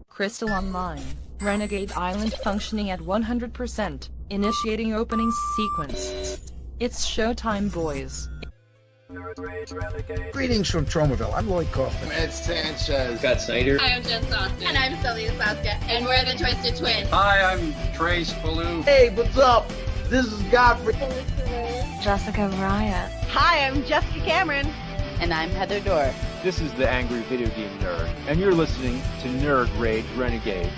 Crystal Online, Renegade Island functioning at 100%, initiating opening sequence. It's showtime, boys. Greetings from Tromaville. I'm Lloyd Kaufman. Ed Sanchez. Scott Snyder. Hi, I'm Jen Sostin. And I'm Sylvia Saska. And we're the Twisted Twins. Hi, I'm Trace Ballou. Hey, what's up? This is Godfrey. Jessica Ryan. Hi, I'm Jessica Cameron. And I'm Heather Dorr. This is the Angry Video Game Nerd, and you're listening to Nerd Rage Renegades.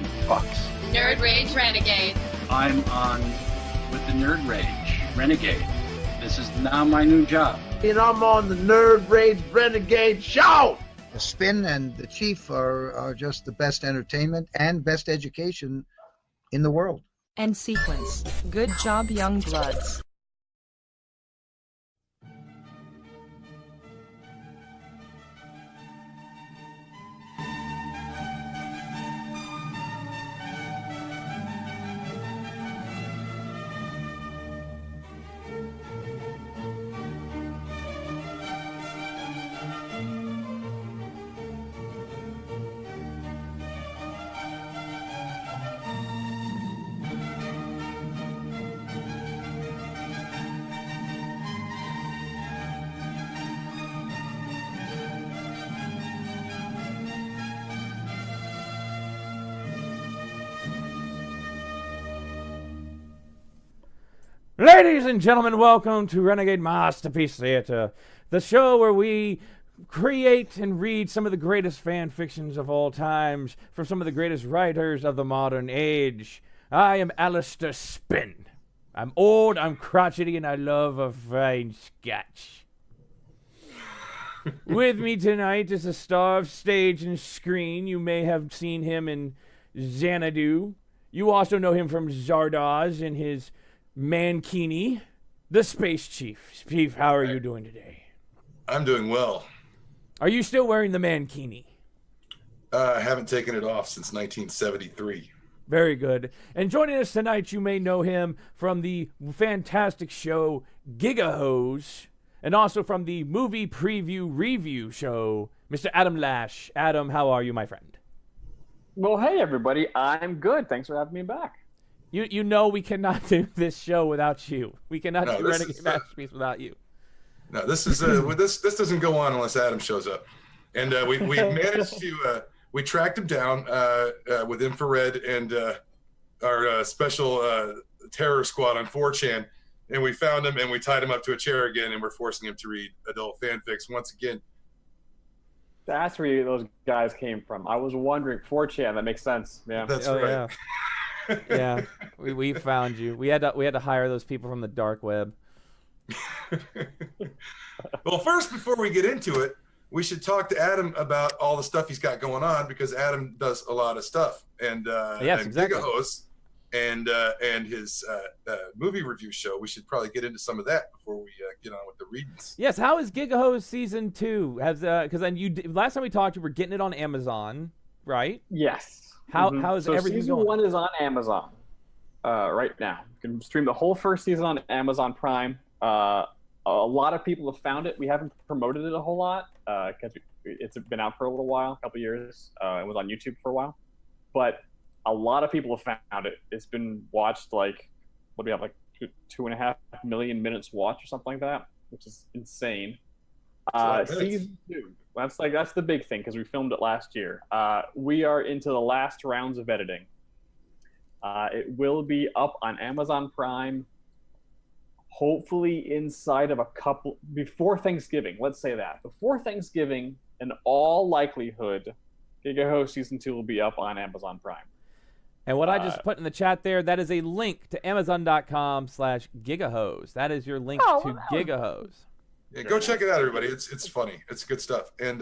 You fucks. Nerd Rage Renegade. I'm on with the Nerd Rage Renegade. This is now my new job. And I'm on the Nerd Rage Renegade show. The Spin and the Chief are just the best entertainment and best education in the world. And sequence. Good job, young bloods. Ladies and gentlemen, welcome to Renegade Masterpiece Theater, the show where we create and read some of the greatest fan fictions of all times from some of the greatest writers of the modern age. I am Alistair Spin. I'm old, I'm crotchety, and I love a fine scotch. With me tonight is a star of stage and screen. You may have seen him in Xanadu. You also know him from Zardoz in his Mankini, the Space Chief. Chief, how are you doing today? I'm doing well. Are you still wearing the Mankini? I haven't taken it off since 1973. Very good. And joining us tonight, you may know him from the fantastic show Gigahose, and also from the movie preview review show, Mr. Adam Lash. Adam, how are you, my friend? Well, hey, everybody. I'm good. Thanks for having me back. You know we cannot do this show without you. We cannot do Renegade Masterpiece without you. No, this is this doesn't go on unless Adam shows up, and we managed to we tracked him down with infrared and our special terror squad on 4chan, and we found him and we tied him up to a chair again, and we're forcing him to read adult fanfics once again. That's where those guys came from. I was wondering, 4chan. That makes sense. Yeah. That's right. Yeah. Yeah, we found you. We had to hire those people from the dark web. Well, first, before we get into it, we should talk to Adam about all the stuff he's got going on, because Adam does a lot of stuff, and yes, and exactly. Gigahose and his movie review show. We should probably get into some of that before we get on with the readings. Yes, how is Gigahose season 2? Has because then last time we talked, you were getting it on Amazon, right? Yes. How is everything season going? 1 is on Amazon right now. You can stream the whole first season on Amazon Prime. A lot of people have found it. We haven't promoted it a whole lot because it's been out for a little while, a couple years. It was on YouTube for a while. But a lot of people have found it. It's been watched what do we have, 2.5 million minutes watched or something like that, which is insane. Season 2. That's the big thing because we filmed it last year. We are into the last rounds of editing. It will be up on Amazon Prime, hopefully inside of before Thanksgiving. Let's say that before Thanksgiving, in all likelihood, Gigahose season 2 will be up on Amazon Prime. And what I just put in the chat there, that is a link to Amazon.com/Gigahose. That is your link to Gigahose. Yeah, go check it out, everybody. It's funny. It's good stuff, and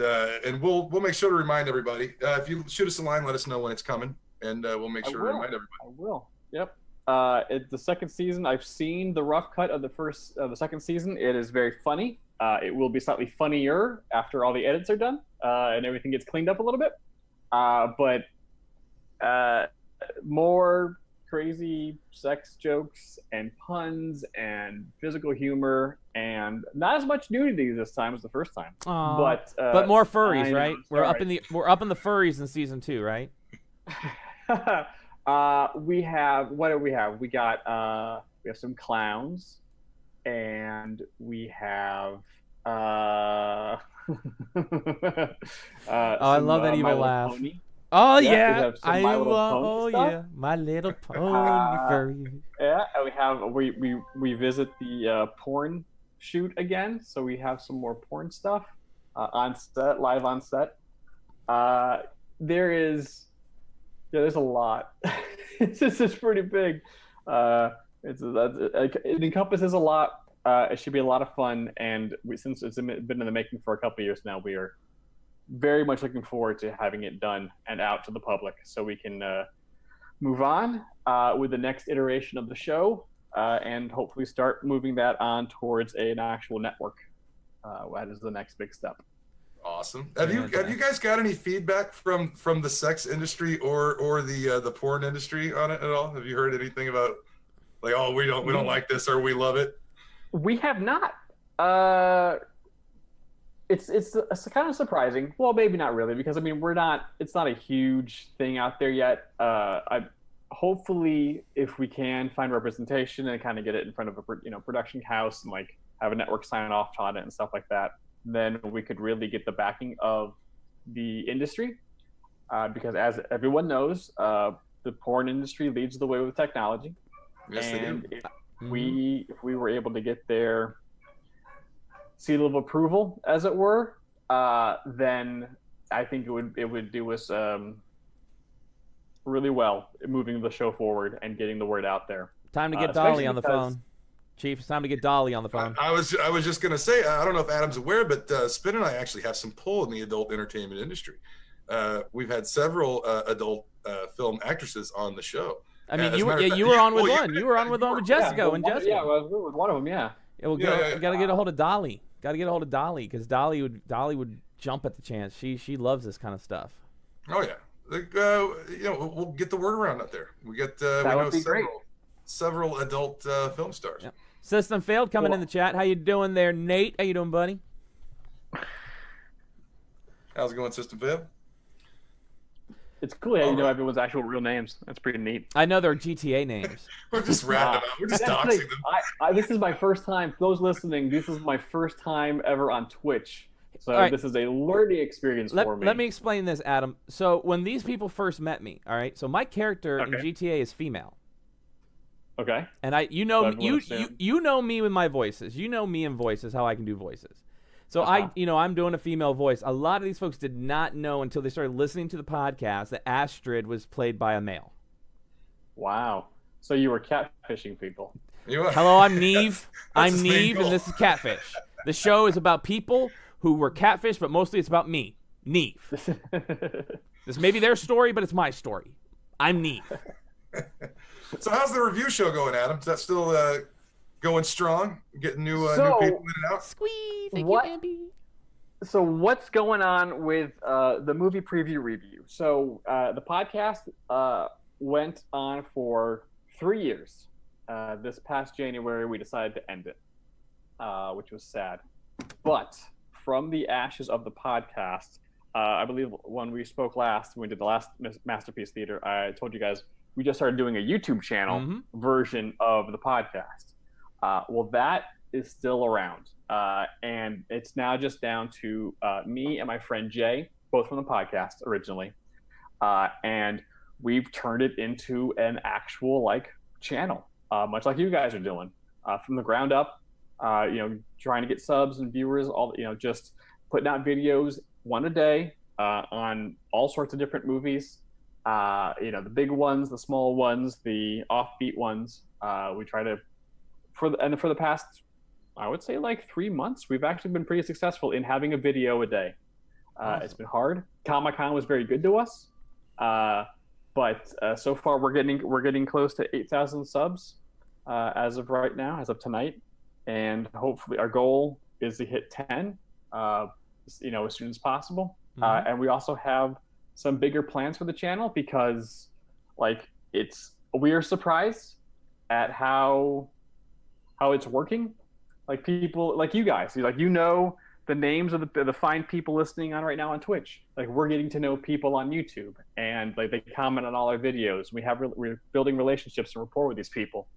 we'll make sure to remind everybody. If you shoot us a line, let us know when it's coming, and we'll make sure to remind everybody. I will. Yep. It's the second season. I've seen the rough cut of the second season. It is very funny. It will be slightly funnier after all the edits are done and everything gets cleaned up a little bit. but more crazy sex jokes and puns and physical humor, and not as much nudity this time as the first time. But more furries, right? We're up right. in the furries in season 2, right? We have, what do we have? We got we have some clowns, and we have I love that evil laugh. Pony. Oh Yeah, we yeah, have some My Little Pony stuff. yeah, My Little Pony furry. Yeah, and we have we visit the porn shoot again, so we have some more porn stuff on set, live on set. There's a lot. It's pretty big. It encompasses a lot. It should be a lot of fun, and since it's been in the making for a couple of years now, we are very much looking forward to having it done and out to the public, so we can move on with the next iteration of the show, and hopefully start moving that on towards an actual network. That is the next big step. Awesome. Have you guys got any feedback from the sex industry or the porn industry on it at all? Have you heard anything about like, oh, we don't like this or we love it? We have not. It's kind of surprising. Well, maybe not really, because I mean it's not a huge thing out there yet. Hopefully, if we can find representation and kind of get it in front of a production house and like have a network sign off on it and stuff like that, then we could really get the backing of the industry. Because as everyone knows, the porn industry leads the way with technology. Yes, and they do. If we were able to get their seal of approval, as it were, then I think it would do us really well moving the show forward and getting the word out there. Time to get Dolly on the phone. Chief, it's time to get Dolly on the phone. I was just gonna say, I don't know if Adam's aware, but Spin and I actually have some pull in the adult entertainment industry. We've had several adult film actresses on the show. I mean, you were on with one. You were on with one with Jessica. Jessica. Yeah, well, with one of them. Yeah. We gotta get a hold of Dolly. Gotta get a hold of Dolly, because Dolly would jump at the chance. She loves this kind of stuff. Oh yeah, we'll get the word around out there. We know several adult film stars. Yep. System Failed coming in the chat. How you doing there, Nate? How you doing, buddy? How's it going, System Failed? It's cool how you know everyone's actual real names. That's pretty neat. I know their GTA names. We're just random. We're just doxing them. This is my first time. For those listening, this is my first time ever on Twitch. So This is a learning experience for me. Let me explain this, Adam. So when these people first met me, all right. So my character in GTA is female. Okay. And you know me with my voices. You know me in voices, how I can do voices. So I'm doing a female voice. A lot of these folks did not know until they started listening to the podcast that Astrid was played by a male. Wow. So you were catfishing people. Hello, I'm Neve. I'm Neve, and this is Catfish. The show is about people who were catfished, but mostly it's about me, Neve. This may be their story, but it's my story. I'm Neve. So how's the review show going, Adam? Is that still going strong? Getting new people in and out? Squeeze, thank you, Bambi. So what's going on with the movie preview review? So the podcast went on for 3 years. This past January, we decided to end it, which was sad. But from the ashes of the podcast, I believe when we spoke last, when we did the last Masterpiece Theater, I told you guys we just started doing a YouTube channel version of the podcast. Well, that is still around. And it's now just down to me and my friend Jay, both from the podcast originally. And we've turned it into an actual channel, much like you guys are doing, from the ground up, trying to get subs and viewers, just putting out videos one a day on all sorts of different movies. The big ones, the small ones, the offbeat ones. We try to, for the past, I would say 3 months, we've actually been pretty successful in having a video a day. Awesome. It's been hard. Comic-Con was very good to us, but so far we're getting close to 8,000 subs as of right now, as of tonight, and hopefully our goal is to hit 10, as soon as possible. And we also have some bigger plans for the channel because, like, we are surprised at how it's working. Like, people like you guys, like, the names of the fine people listening on right now on Twitch. Like, we're getting to know people on YouTube, and like they comment on all our videos. We're building relationships and rapport with these people.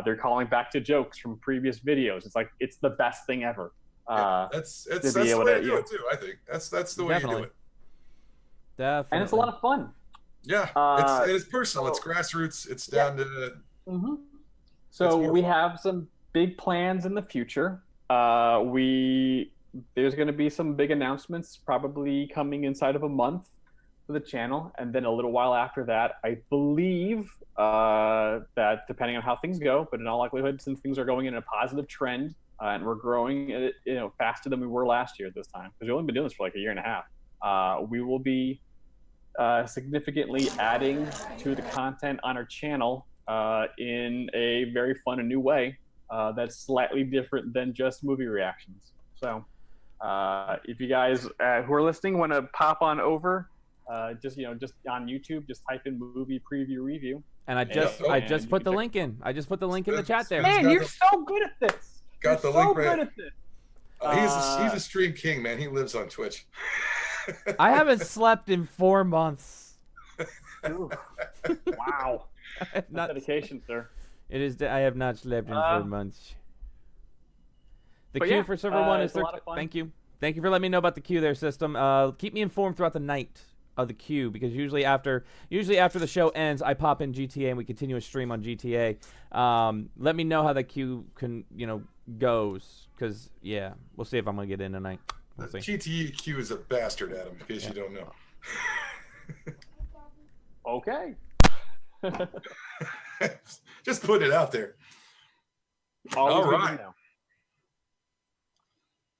They're calling back to jokes from previous videos. It's like, it's the best thing ever. That's the way to do it too. I think that's the way you do it. Definitely. And it's a lot of fun. Yeah, it's personal. It's grassroots. It's down to. Mm-hmm. So we have some big plans in the future. There's going to be some big announcements probably coming inside of a month for the channel, and then a little while after that, I believe that depending on how things go, but in all likelihood, since things are going in a positive trend and we're growing, faster than we were last year at this time, because we've only been doing this for like a year and a half, we will be significantly adding to the content on our channel in a very fun and new way that's slightly different than just movie reactions. So if you guys who are listening want to pop on over, just on YouTube, just type in movie preview review. And I just put the link in. I just put the link in the chat there. Man, you're so good at this. Got the link right. Good at this. He's a stream king, man. He lives on Twitch. I haven't slept in 4 months. Wow. Not dedication, sir. It is. I have not slept in 4 months. The But queue yeah, for server 1 is it's a lot of fun. Thank you. Thank you for letting me know about the queue there, system. Keep me informed throughout the night of the queue, because usually after the show ends, I pop in GTA and we continue a stream on GTA. Let me know how the queue goes, because we'll see if I'm gonna get in tonight. We'll see. GTA queue is a bastard, Adam, in case you don't know. Okay. Just put it out there. All right.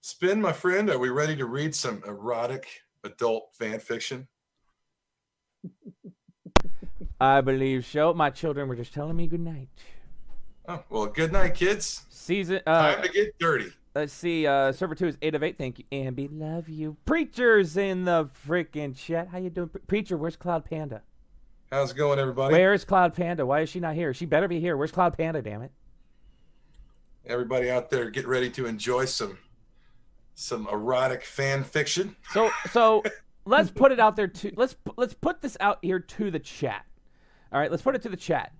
Spin, my friend, are we ready to read some erotic adult fan fiction? I believe so. My children were just telling me good night. Oh, well, good night, kids. Time to get dirty. Let's see. Server 2 is 8 of 8. Thank you, Ambi. Love you. Preacher's in the freaking chat. How you doing, Preacher? Where's Cloud Panda? How's it going, everybody? Where's Cloud Panda? Why is she not here? She better be here. Where's Cloud Panda? Damn it! Everybody out there, get ready to enjoy some erotic fan fiction. So let's put it out there too. Let's put this out here to the chat. All right, let's put it to the chat.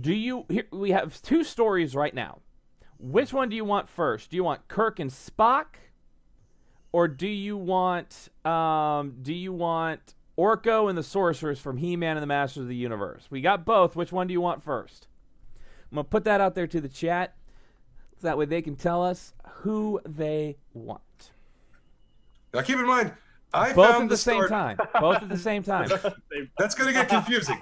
We have 2 stories right now. Which one do you want first? Do you want Kirk and Spock, or do you want Orko and the Sorceress from He-Man and the Masters of the Universe? We got both. Which one do you want first? I'm gonna put that out there to the chat, so that way they can tell us who they want. Now, keep in mind, both at the same time. Both at the same time. That's going to get confusing.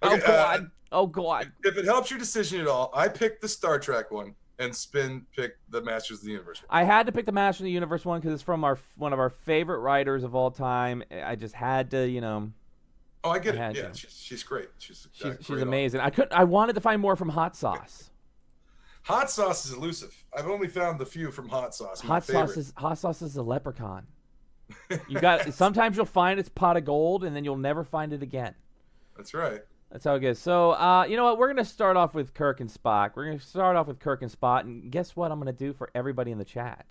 Okay, oh God. If it helps your decision at all, I picked the Star Trek one, and Spin picked the Masters of the Universe one. I had to pick the Masters of the Universe one because it's from one of our favorite writers of all time. I just had to, Oh, I get it. Yeah, she's great. She's amazing. I wanted to find more from Hot Sauce. Hot Sauce is elusive. I've only found the few from Hot Sauce. Hot Sauce is a leprechaun. Sometimes you'll find its pot of gold, and then you'll never find it again. That's right. That's how it goes. So, you know what? We're gonna start off with Kirk and Spock. And guess what? I'm gonna do for everybody in the chat.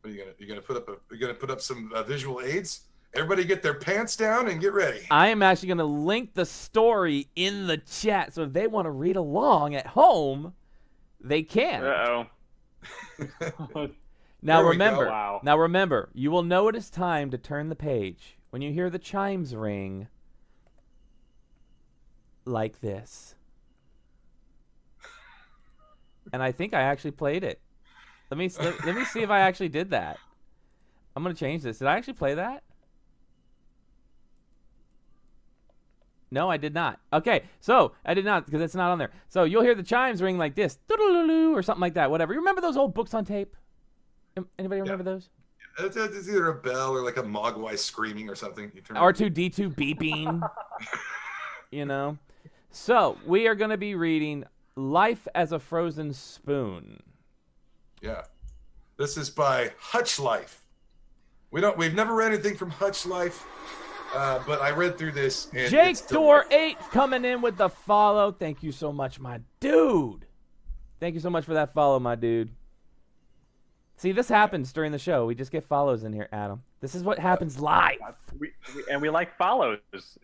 What are you gonna put up some visual aids? Everybody get their pants down and get ready. I am actually gonna link the story in the chat, so if they want to read along at home, they can. Uh-oh. Now remember, you will know it is time to turn the page when you hear the chimes ring like this. And I think I actually played it. Let me see if I actually did that. I'm going to change this. Did I actually play that? No, I did not. Okay, so I did not, because it's not on there. So you'll hear the chimes ring like this, or something like that, whatever. You remember those old books on tape? Anybody remember those? It's either a bell or like a mogwai screaming or something. R2-D2 beeping. So we are going to be reading Life as a Frozen Spoon. Yeah. This is by Hutch Life. We've never read anything from Hutch Life, but I read through this. And Jake Door 8 coming in with the follow. Thank you so much, my dude. Thank you so much for that follow, my dude. See, this happens during the show. We just get follows in here, Adam. This is what happens live. We like follows,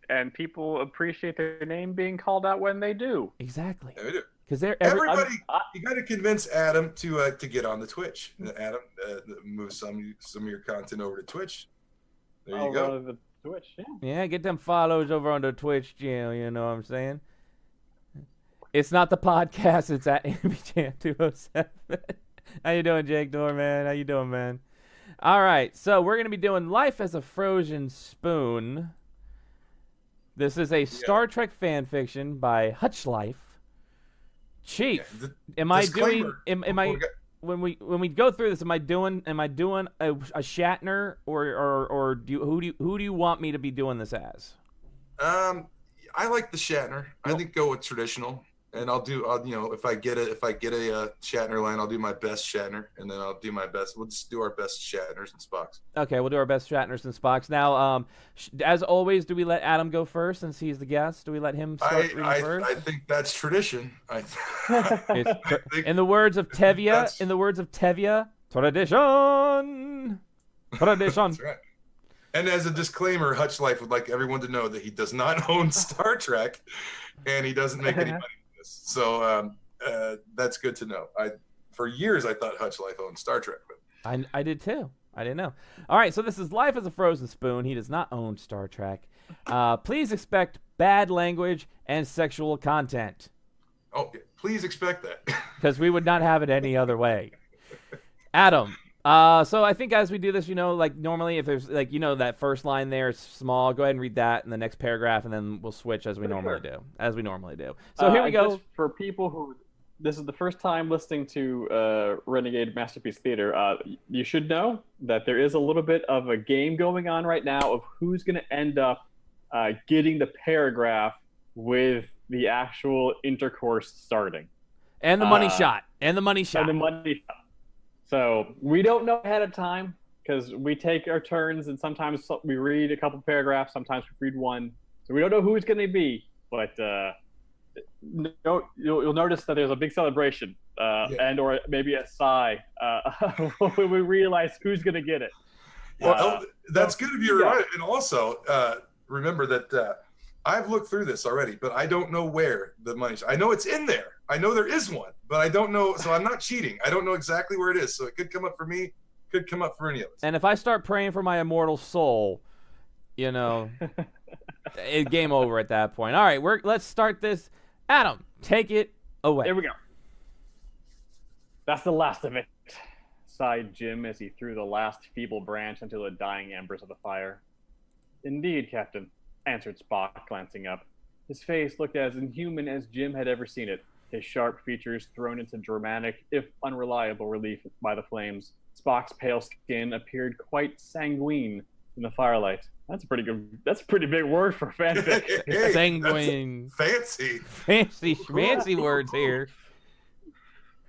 and people appreciate their name being called out when they do. Exactly. Yeah, we do. Because Everybody, you got to convince Adam to get on the Twitch. Adam, move some of your content over to Twitch. There you go. The Twitch, yeah. Yeah, get them follows over on the Twitch channel. You know what I'm saying? It's not the podcast. It's at AndyChan207. How you doing, Jake Door, man? How you doing, man? All right, so we're gonna be doing Life as a Frozen Spoon. This is a Star Trek fan fiction by Hutch Life. Chief, am I doing? Am I when we go through this? Am I doing a Shatner or who do you want me to be doing this as? I like the Shatner. I think go with traditional, and I'll if I get a Shatner line, I'll do my best Shatner, and then I'll do my best. We'll just do our best Shatners and Spocks. Okay, we'll do our best Shatners and Spocks. Now, as always, do we let Adam go first since he's the guest? Do we let him start reading first? I think that's tradition. In the words of Tevye, tradition. That's right. And as a disclaimer, Hutch Life would like everyone to know that he does not own Star Trek, and he doesn't make any money from this. So that's good to know. For years I thought Hutch Life owned Star Trek, but I did too. I didn't know. All right, so this is Life as a Frozen Spoon. He does not own Star Trek. Please expect bad language and sexual content. Oh, please expect that. Because we would not have it any other way. Adam. So I think as we do this, like normally if there's that first line there is small, go ahead and read that in the next paragraph, and then we'll switch as we normally do. So here we go. Just for people who this is the first time listening to Renegade Masterpiece Theater, you should know that there is a little bit of a game going on right now of who's going to end up getting the paragraph with the actual intercourse starting. And the money shot. So we don't know ahead of time because we take our turns, and sometimes we read a couple paragraphs, sometimes we read one. So we don't know who it's going to be, but you'll notice that there's a big celebration and or maybe a sigh when we realize who's going to get it. Well, that's good of you, right? And also remember that I've looked through this already, but I don't know where the money's. I know it's in there. I know there is one, but I don't know. So I'm not cheating. I don't know exactly where it is. So it could come up for me, could come up for any of us. And if I start praying for my immortal soul, game over at that point. All right, let's start this. Adam, take it away. Here we go. That's the last of it, sighed Jim as he threw the last feeble branch into the dying embers of the fire. Indeed, Captain, answered Spock, glancing up. His face looked as inhuman as Jim had ever seen it, his sharp features thrown into dramatic, if unreliable, relief by the flames. Spock's pale skin appeared quite sanguine in the firelight. That's a pretty big word for fanfic. Hey, sanguine. Fancy schmancy words here.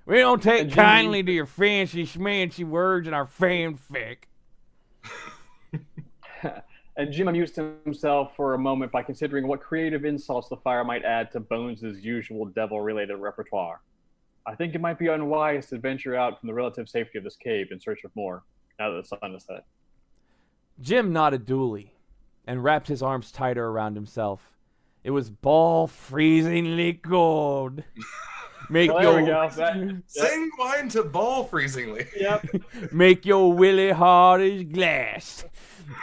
We don't take kindly to your fancy schmancy words in our fanfic. And Jim amused himself for a moment by considering what creative insults the fire might add to Bones' usual devil-related repertoire. I think it might be unwise to venture out from the relative safety of this cave in search of more, now that the sun is set. Jim nodded dully and wrapped his arms tighter around himself. It was ball-freezingly cold. Sanguine to ball-freezingly. Yep. Make your willy hard as glass.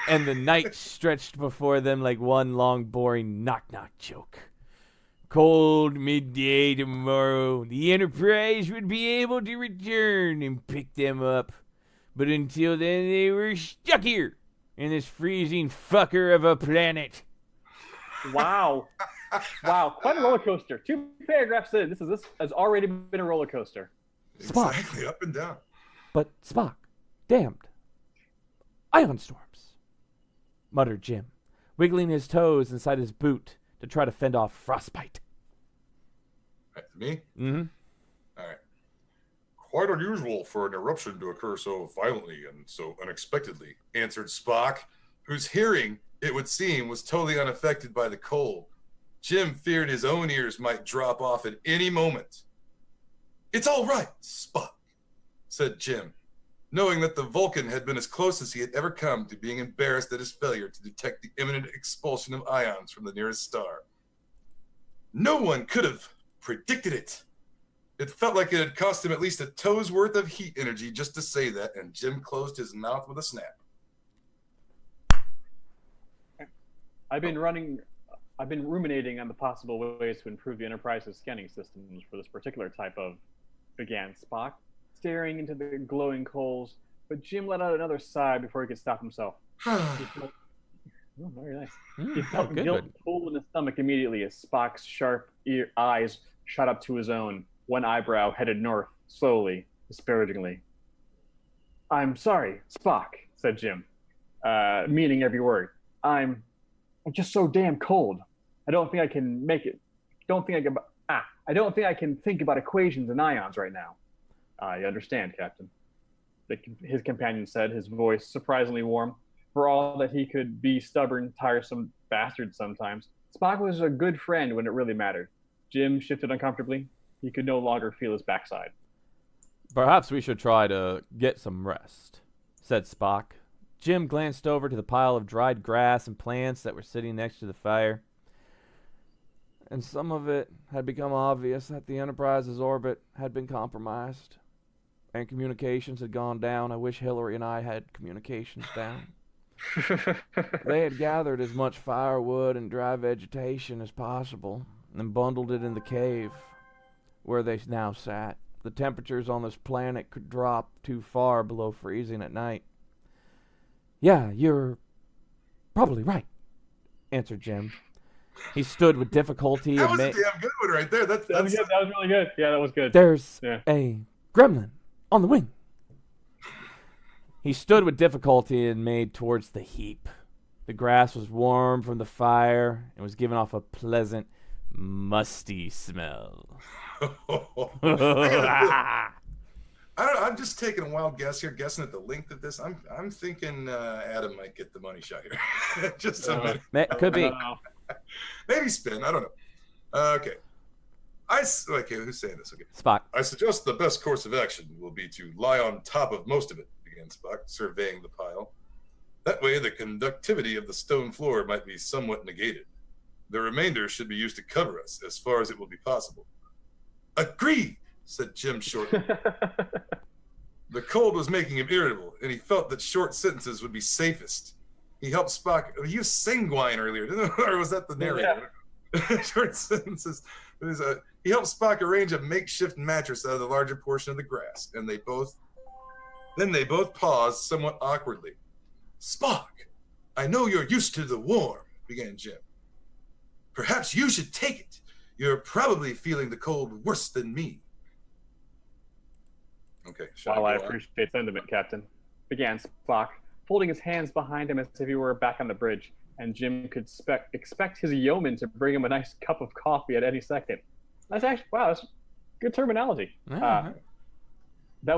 And the night stretched before them like one long, boring knock-knock joke. Cold midday tomorrow, the Enterprise would be able to return and pick them up. But until then, they were stuck here in this freezing fucker of a planet. Wow. Wow, quite a roller coaster. 2 paragraphs in, this has already been a roller coaster. Spock. Exactly, up and down. But Spock, damned. Ion storms, muttered Jim, wiggling his toes inside his boot to try to fend off frostbite. Right, me? Mm-hmm. All right. Quite unusual for an eruption to occur so violently and so unexpectedly, answered Spock, whose hearing, it would seem, was totally unaffected by the cold. Jim feared his own ears might drop off at any moment. It's all right, Spock, said Jim, knowing that the Vulcan had been as close as he had ever come to being embarrassed at his failure to detect the imminent expulsion of ions from the nearest star. No one could have predicted it. It felt like it had cost him at least a toe's worth of heat energy just to say that, and Jim closed his mouth with a snap. I've been ruminating on the possible ways to improve the Enterprise's scanning systems for this particular type of, began Spock, staring into the glowing coals, but Jim let out another sigh before he could stop himself. Oh, very nice. He felt guilt pull in his stomach immediately as Spock's sharp eyes shot up to his own, one eyebrow headed north, slowly, disparagingly. I'm sorry, Spock, said Jim, meaning every word. I'm just so damn cold. I don't think I can make it. I don't think I can think about equations and ions right now. I understand, Captain, his companion said, his voice surprisingly warm. For all that he could be stubborn, tiresome bastard sometimes, Spock was a good friend when it really mattered. Jim shifted uncomfortably. He could no longer feel his backside. Perhaps we should try to get some rest, said Spock. Jim glanced over to the pile of dried grass and plants that were sitting next to the fire. And some of it had become obvious that the Enterprise's orbit had been compromised, and communications had gone down. I wish Hillary and I had communications down. They had gathered as much firewood and dry vegetation as possible and bundled it in the cave where they now sat. The temperatures on this planet could drop too far below freezing at night. Yeah, you're probably right, answered Jim. He stood with difficulty. That was a damn good one right there. That was really good. Yeah, that was good. There's a gremlin on the wing. He stood with difficulty and made towards the heap. The grass was warm from the fire and was giving off a pleasant, musty smell. I'm just taking a wild guess here, guessing at the length of this. I'm thinking Adam might get the money shot here. Just a minute. Could be. Maybe spin. I don't know. Okay. Okay, who's saying this? Okay. Spock. I suggest the best course of action will be to lie on top of most of it, began Spock, surveying the pile. That way, the conductivity of the stone floor might be somewhat negated. The remainder should be used to cover us, as far as it will be possible. Agreed, said Jim shortly. The cold was making him irritable, and he felt that short sentences would be safest. He helped Spock. He was sanguine earlier, didn't he? Or was that the narrator? Yeah. Short sentences. He helped Spock arrange a makeshift mattress out of the larger portion of the grass, and they both paused somewhat awkwardly. Spock, I know you're used to the warm, began Jim. Perhaps you should take it. You're probably feeling the cold worse than me. Okay. While I appreciate sentiment, Captain, began Spock, folding his hands behind him as if he were back on the bridge, and Jim could expect his yeoman to bring him a nice cup of coffee at any second. That's actually, wow, that's good terminology. That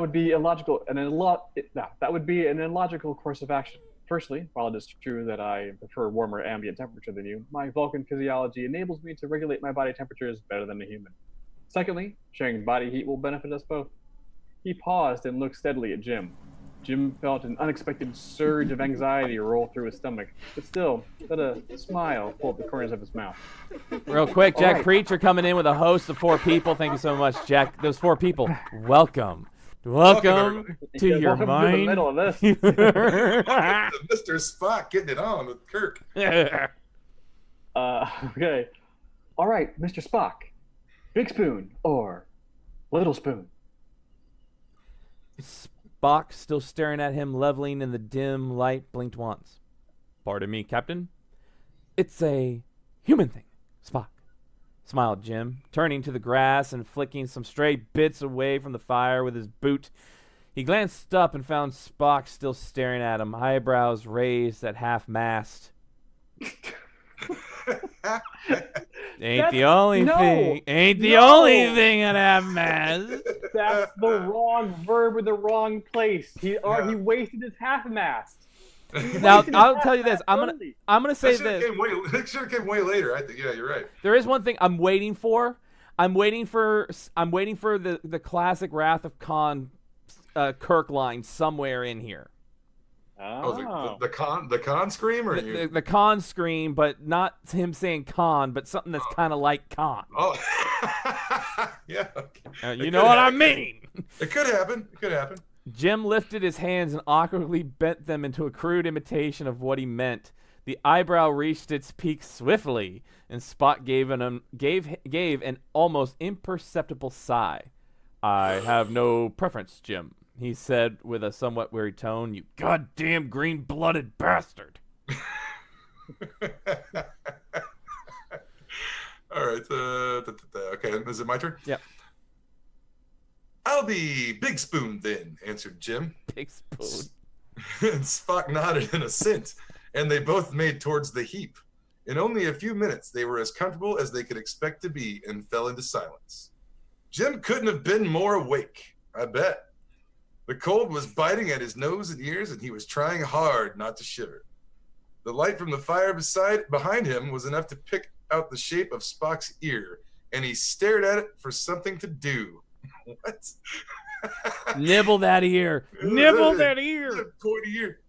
would be illogical, that would be an illogical course of action. Firstly, while it is true that I prefer warmer ambient temperature than you, my Vulcan physiology enables me to regulate my body temperatures better than a human. Secondly, sharing body heat will benefit us both. He paused and looked steadily at Jim. Jim felt an unexpected surge of anxiety roll through his stomach, but still let a smile pull up the corners of his mouth. Real quick, Jack Preacher coming in with a host of 4 people. Thank you so much, Jack. Those 4 people, welcome. Welcome to your mind. To the middle of this. Mr. Spock getting it on with Kirk. Okay. All right, Mr. Spock. Big spoon or little spoon? Spock, still staring at him, leveling in the dim light, blinked once. Pardon me, Captain. It's a human thing, Spock, smiled Jim, turning to the grass and flicking some stray bits away from the fire with his boot. He glanced up and found Spock still staring at him, eyebrows raised at half-mast. Ain't the only thing. Ain't the No. only thing at half mast. That's the wrong verb in the wrong place. He wasted his half mast. Now I'll tell you this. I'm gonna say this. It should have came way later. I think. Yeah, you're right. There is one thing I'm waiting for. I'm waiting for the classic Wrath of Khan Kirk line somewhere in here. Oh, the con scream, or the Khan scream, but not him saying Khan, but something that's kind of like Khan. Oh, yeah. You know what I mean? It could happen. It could happen. Jim lifted his hands and awkwardly bent them into a crude imitation of what he meant. The eyebrow reached its peak swiftly, and Spock gave an almost imperceptible sigh. I have no preference, Jim, he said with a somewhat weary tone. You goddamn green-blooded bastard. All right. Okay, is it my turn? Yep. I'll be Big Spoon then, answered Jim. Big Spoon. And Spock nodded in assent, and they both made towards the heap. In only a few minutes, they were as comfortable as they could expect to be and fell into silence. Jim couldn't have been more awake, I bet. The cold was biting at his nose and ears, and he was trying hard not to shiver. The light from the fire behind him was enough to pick out the shape of Spock's ear, and he stared at it for something to do. What? Nibble that ear. Nibble that ear. Pointy ear.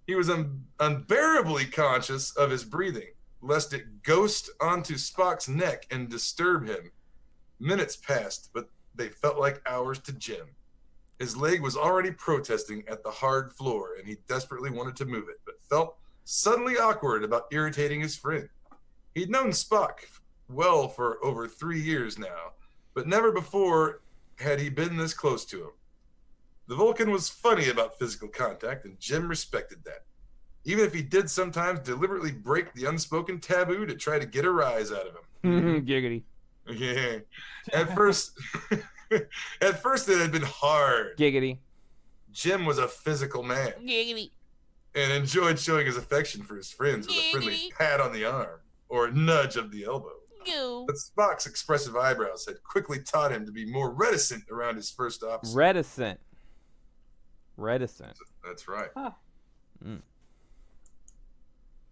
He was unbearably conscious of his breathing, lest it ghost onto Spock's neck and disturb him. Minutes passed, but they felt like hours to Jim. His leg was already protesting at the hard floor, and he desperately wanted to move it, but felt suddenly awkward about irritating his friend. He'd known Spock well for over 3 years now, but never before had he been this close to him. The Vulcan was funny about physical contact, and Jim respected that, even if he did sometimes deliberately break the unspoken taboo to try to get a rise out of him. Giggity. Yeah. At first it had been hard. Giggity. Jim was a physical man. Giggity. And enjoyed showing his affection for his friends with a friendly pat on the arm or a nudge of the elbow. Go. But Spock's expressive eyebrows had quickly taught him to be more reticent around his first officer. Reticent. That's right. Huh. Mm.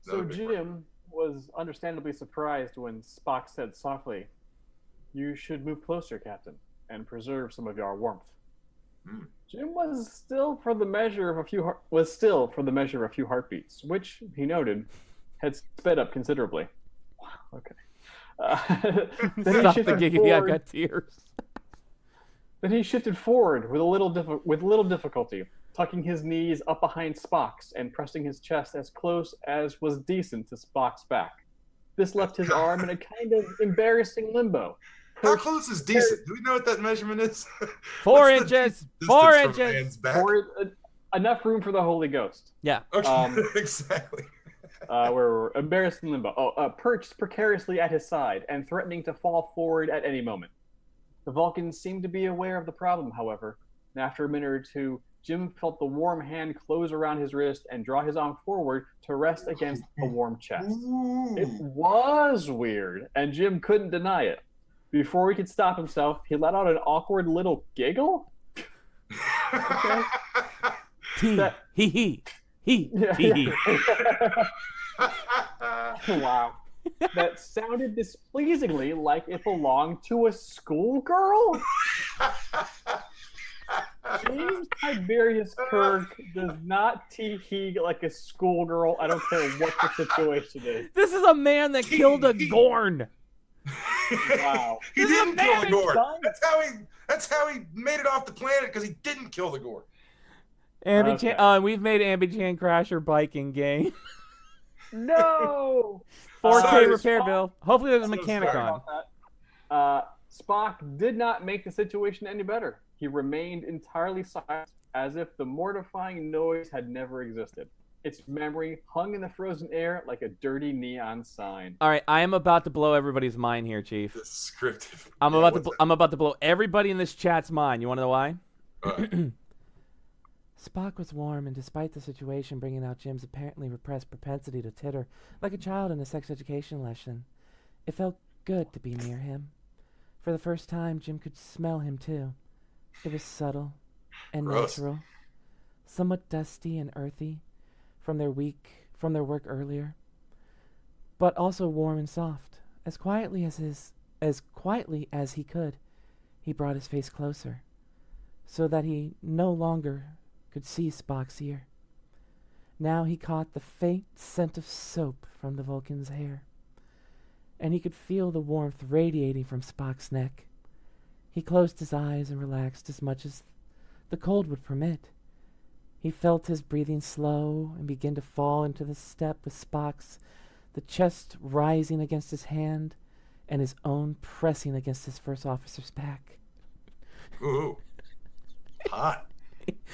So Jim was understandably surprised when Spock said softly, "You should move closer, Captain, and preserve some of your warmth." Mm. Jim was still for the measure of a few heartbeats, which he noted had sped up considerably. Wow. Okay. Stop the giggity. I got tears. Then he shifted forward with little difficulty, tucking his knees up behind Spock's and pressing his chest as close as was decent to Spock's back. This left his arm in a kind of embarrassing limbo. How close is decent? Do we know what that measurement is? 4 inches. 4 inches. Enough room for the Holy Ghost. Yeah. Okay. Exactly. We're embarrassed in limbo. Perched precariously at his side and threatening to fall forward at any moment. The Vulcan seemed to be aware of the problem, however, and after a minute or two, Jim felt the warm hand close around his wrist and draw his arm forward to rest against a warm chest. Ooh. It was weird, and Jim couldn't deny it. Before he could stop himself, he let out an awkward little giggle. Okay. He. Wow. That sounded displeasingly like it belonged to a schoolgirl. James Tiberius Kirk does not tee-hee like a schoolgirl. I don't care what the situation is. This is a man that killed a Gorn. Wow. He didn't kill the Gorn. That's how he made it off the planet, because he didn't kill the Gorn. We've made Ambi Chan Crasher biking game. No! 4K repair bill. Hopefully there's a mechanic on. Spock did not make the situation any better. He remained entirely silent, as if the mortifying noise had never existed. Its memory hung in the frozen air like a dirty neon sign. All right, I am about to blow everybody's mind here, Chief. Descriptive. I'm about to blow everybody in this chat's mind. You want to know why? Spock was warm, and despite the situation bringing out Jim's apparently repressed propensity to titter like a child in a sex education lesson, it felt good to be near him. For the first time, Jim could smell him, too. It was subtle and Gross. natural, somewhat dusty and earthy from their work earlier, but also warm and soft. As quietly as he could, he brought his face closer, so that he no longer could see Spock's ear. Now he caught the faint scent of soap from the Vulcan's hair, and he could feel the warmth radiating from Spock's neck. He closed his eyes and relaxed as much as the cold would permit. He felt his breathing slow and begin to fall into the step with Spock's, the chest rising against his hand and his own pressing against his first officer's back. Ooh. Hot.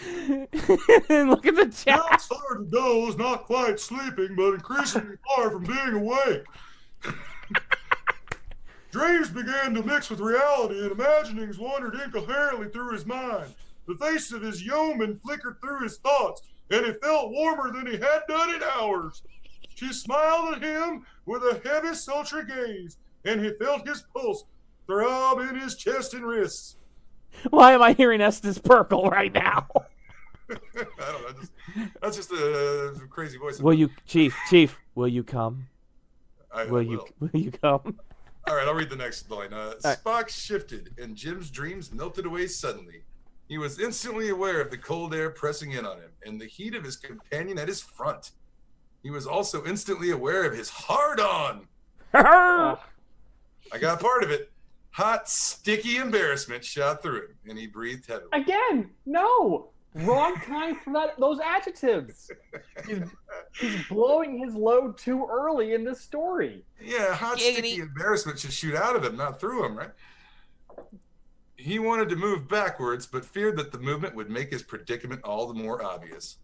Look at the chat. Now started to doze, not quite sleeping, but increasingly far from being awake. Dreams began to mix with reality, and imaginings wandered incoherently through his mind. The face of his yeoman flickered through his thoughts, and it felt warmer than he had done in hours. She smiled at him with a heavy, sultry gaze, and he felt his pulse throb in his chest and wrists. Why am I hearing Estes Perkle right now? I don't know. That's just a crazy voice. Will you, Chief, will you come? Will you come? All right, I'll read the next line. Spock shifted, and Jim's dreams melted away suddenly. He was instantly aware of the cold air pressing in on him and the heat of his companion at his front. He was also instantly aware of his hard-on. I got part of it. Hot, sticky embarrassment shot through him, and he breathed heavily. Again, no. Wrong time for those adjectives. He's blowing his load too early in this story. Yeah, hot, sticky embarrassment should shoot out of him, not through him, right? He wanted to move backwards, but feared that the movement would make his predicament all the more obvious.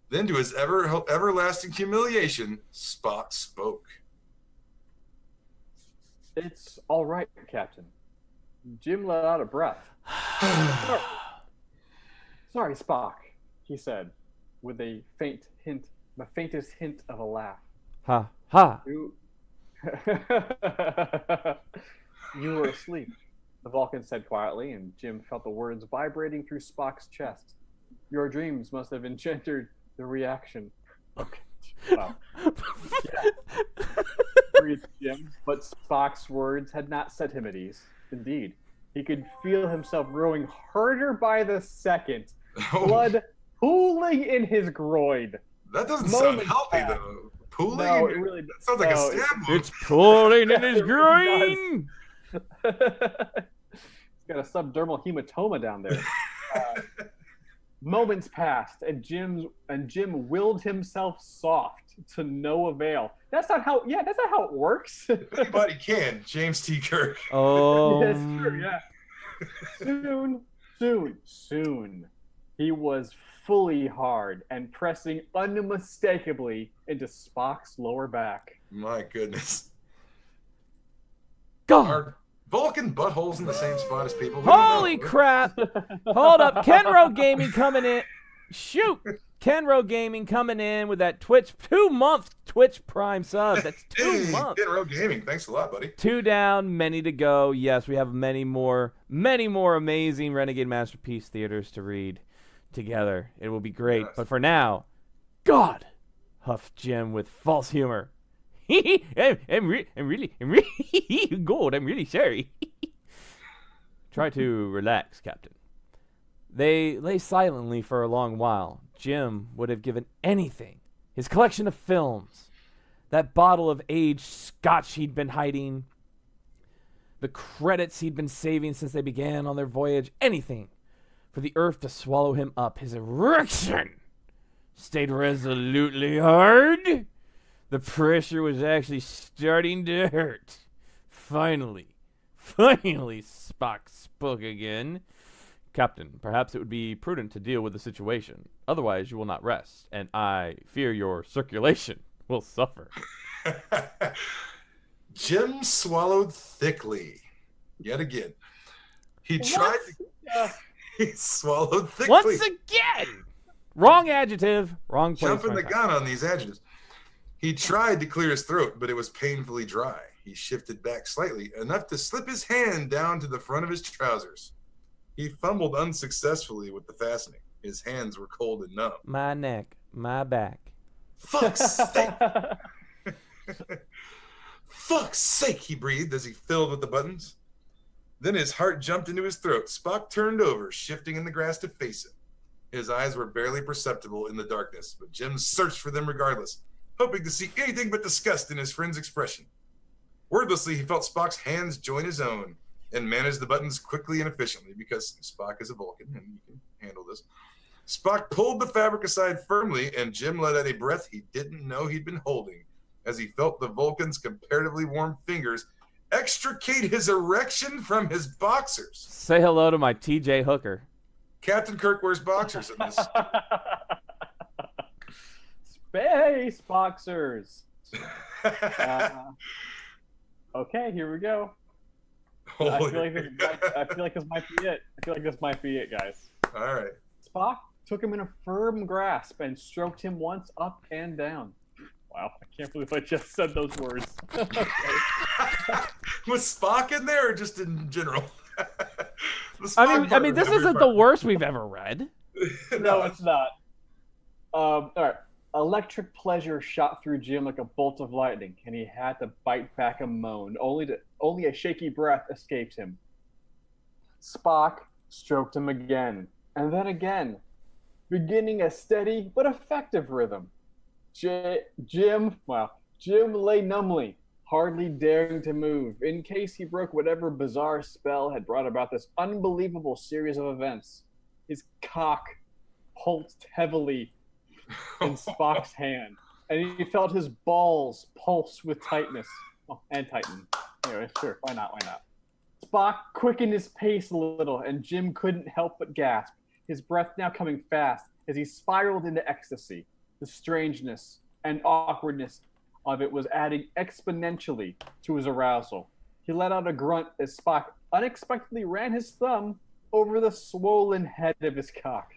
Then, to his everlasting humiliation, Spock spoke. It's all right, Captain. Jim let out a breath. Sorry, Spock, he said, with the faintest hint of a laugh. Ha, ha. You were asleep, the Vulcan said quietly, and Jim felt the words vibrating through Spock's chest. Your dreams must have engendered the reaction. Okay. Wow. Yeah. Breathed Jim, but Spock's words had not set him at ease. Indeed, he could feel himself growing harder by the second. Blood pooling in his groin. That doesn't sound healthy, though. Pooling? No, it really that sounds like a stab wound. It's pooling in his groin. He's got a subdermal hematoma down there. Moments passed, and Jim willed himself soft to no avail. That's not how it works. If anybody can, James T. Kirk. Oh. Yes, sure, yeah. Soon. He was fully hard and pressing unmistakably into Spock's lower back. My goodness. God. Are Vulcan buttholes in the same spot as people? Holy crap. Hold up. Kenro Gaming coming in. Shoot. Kenro Gaming coming in with that 2-month Twitch Prime sub. That's 2 months. Kenro Gaming. Thanks a lot, buddy. 2 down, many to go. Yes, we have many more amazing Renegade Masterpiece theaters to read together. It will be great. Yes. But for now, God, huffed Jim with false humor. I'm really good. I'm really sorry. Try to relax, Captain. They lay silently for a long while. Jim would have given anything. His collection of films, that bottle of aged scotch he'd been hiding, the credits he'd been saving since they began on their voyage, anything for the earth to swallow him up. His erection stayed resolutely hard. The pressure was actually starting to hurt. Finally, Spock spoke again. Captain, perhaps it would be prudent to deal with the situation. Otherwise, you will not rest, and I fear your circulation will suffer. Jim swallowed thickly. Yet again. He tried to... He swallowed thickly. Once again! Wrong adjective. Wrong place. Jumping the gun on these adjectives. He tried to clear his throat, but it was painfully dry. He shifted back slightly, enough to slip his hand down to the front of his trousers. He fumbled unsuccessfully with the fastening. His hands were cold and numb. My neck. My back. Fuck's sake! Fuck's sake, he breathed as he filled with the buttons. Then his heart jumped into his throat. Spock turned over, shifting in the grass to face him. His eyes were barely perceptible in the darkness, but Jim searched for them regardless, hoping to see anything but disgust in his friend's expression. Wordlessly, he felt Spock's hands join his own and managed the buttons quickly and efficiently because Spock is a Vulcan and he can handle this. Spock pulled the fabric aside firmly, and Jim let out a breath he didn't know he'd been holding as he felt the Vulcan's comparatively warm fingers extricate his erection from his boxers. Say hello to my TJ Hooker. Captain Kirk wears boxers in this. Space boxers. Okay, here we go. I feel like this might be it. I feel like this might be it, guys. All right. Spock took him in a firm grasp and stroked him once up and down. Wow, I can't believe I just said those words. Was Spock in there or just in general? I mean, this isn't the worst we've ever read. No, it's not. All right. Electric pleasure shot through Jim like a bolt of lightning, and he had to bite back a moan. Only a shaky breath escaped him. Spock stroked him again, and then again, beginning a steady but effective rhythm. Jim lay numbly, hardly daring to move, in case he broke whatever bizarre spell had brought about this unbelievable series of events. His cock pulsed heavily in Spock's hand, and he felt his balls pulse with tightness. Oh, and tighten. Anyway, sure, why not? Spock quickened his pace a little, and Jim couldn't help but gasp, his breath now coming fast as he spiraled into ecstasy. The strangeness and awkwardness of it was adding exponentially to his arousal. He let out a grunt as Spock unexpectedly ran his thumb over the swollen head of his cock.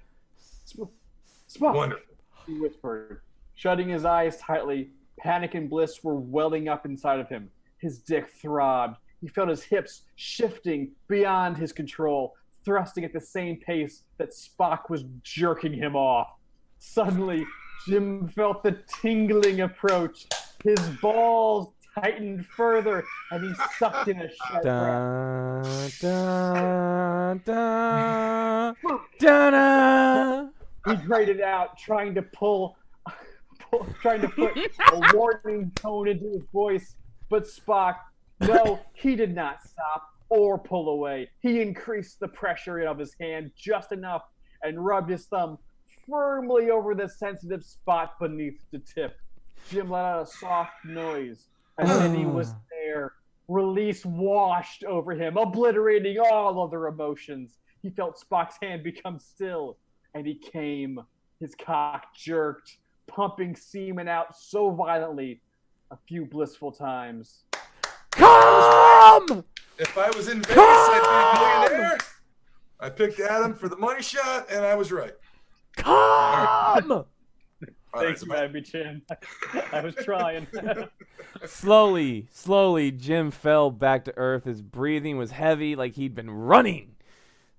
Spock! Wonderful. He whispered, shutting his eyes tightly. Panic and bliss were welling up inside of him. His dick throbbed. He felt his hips shifting beyond his control, thrusting at the same pace that Spock was jerking him off. Suddenly, Jim felt the tingling approach. His balls tightened further, and he sucked in a sharp breath. He grated out, trying to put a warning tone into his voice. But Spock, no, he did not stop or pull away. He increased the pressure of his hand just enough and rubbed his thumb firmly over the sensitive spot beneath the tip. Jim let out a soft noise, and then he was there. Release washed over him, obliterating all other emotions. He felt Spock's hand become still, and he came. His cock jerked, pumping semen out so violently a few blissful times. Come! If I was in Vegas, I'd be a millionaire. I picked Adam for the money shot, and I was right. Come! Thanks, Abby Chin. I was trying. Slowly, Jim fell back to earth. His breathing was heavy, like he'd been running.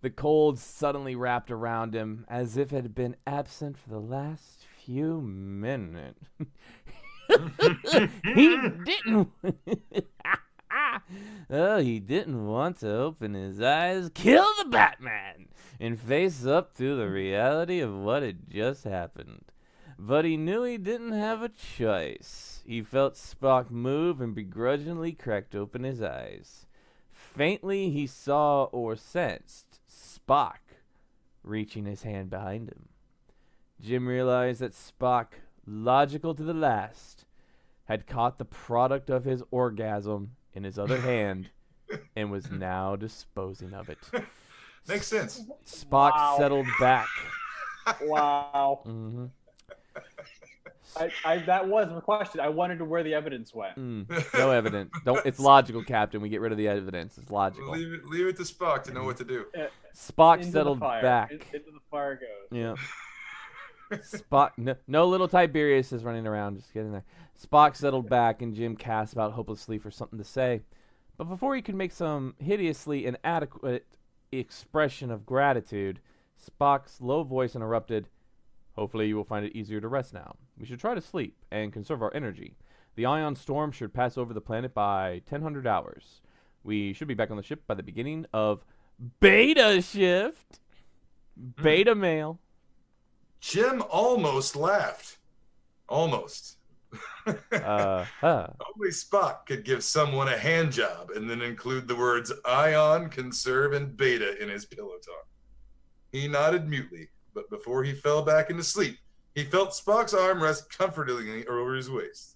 The cold suddenly wrapped around him, as if it had been absent for the last few minutes. He didn't want to open his eyes, kill the Batman, and face up to the reality of what had just happened. But he knew he didn't have a choice. He felt Spock move and begrudgingly cracked open his eyes. Faintly, he saw or sensed Spock reaching his hand behind him. Jim realized that Spock, logical to the last, had caught the product of his orgasm in his other hand and was now disposing of it. Makes sense. Spock settled back. Wow. Mm-hmm. That was the question. I wondered where the evidence went. No evidence. It's logical, Captain. We get rid of the evidence. It's logical. Leave it to Spock to know what to do. Spock Into settled the fire. back. Into the fire goes. Yeah. Spock, no little Tiberius is running around. Just getting there. Spock settled back, and Jim cast about hopelessly for something to say. But before he could make some hideously inadequate expression of gratitude, Spock's low voice interrupted. Hopefully you will find it easier to rest now. We should try to sleep and conserve our energy. The ion storm should pass over the planet by 1000 hours. We should be back on the ship by the beginning of Beta shift. Beta male. Jim almost laughed. Almost. Only Spock could give someone a hand job and then include the words ion, conserve, and beta in his pillow talk. He nodded mutely, but before he fell back into sleep, he felt Spock's arm rest comfortingly over his waist.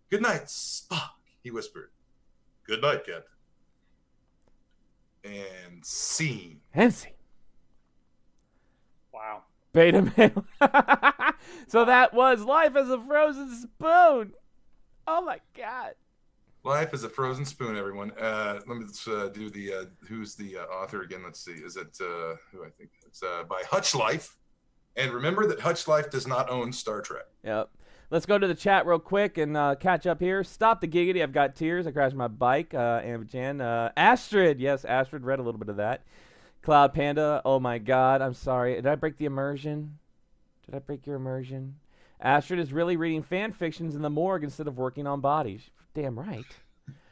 Good night, Spock, he whispered. Good night, Captain. And scene. And scene. Wow. Beta male. So that was Life as a Frozen Spoon. Oh my God. Life is a Frozen Spoon, everyone. Let me do the who's the author again? Let's see. Is it who I think it's by Hutch Life. And remember that Hutch Life does not own Star Trek. Yep. Let's go to the chat real quick and catch up here. Stop the giggity. I've got tears. I crashed my bike. Jan. Astrid. Yes, Astrid read a little bit of that. Cloud Panda. Oh my God. I'm sorry. Did I break the immersion? Did I break your immersion? Astrid is really reading fan fictions in the morgue instead of working on bodies. Damn right.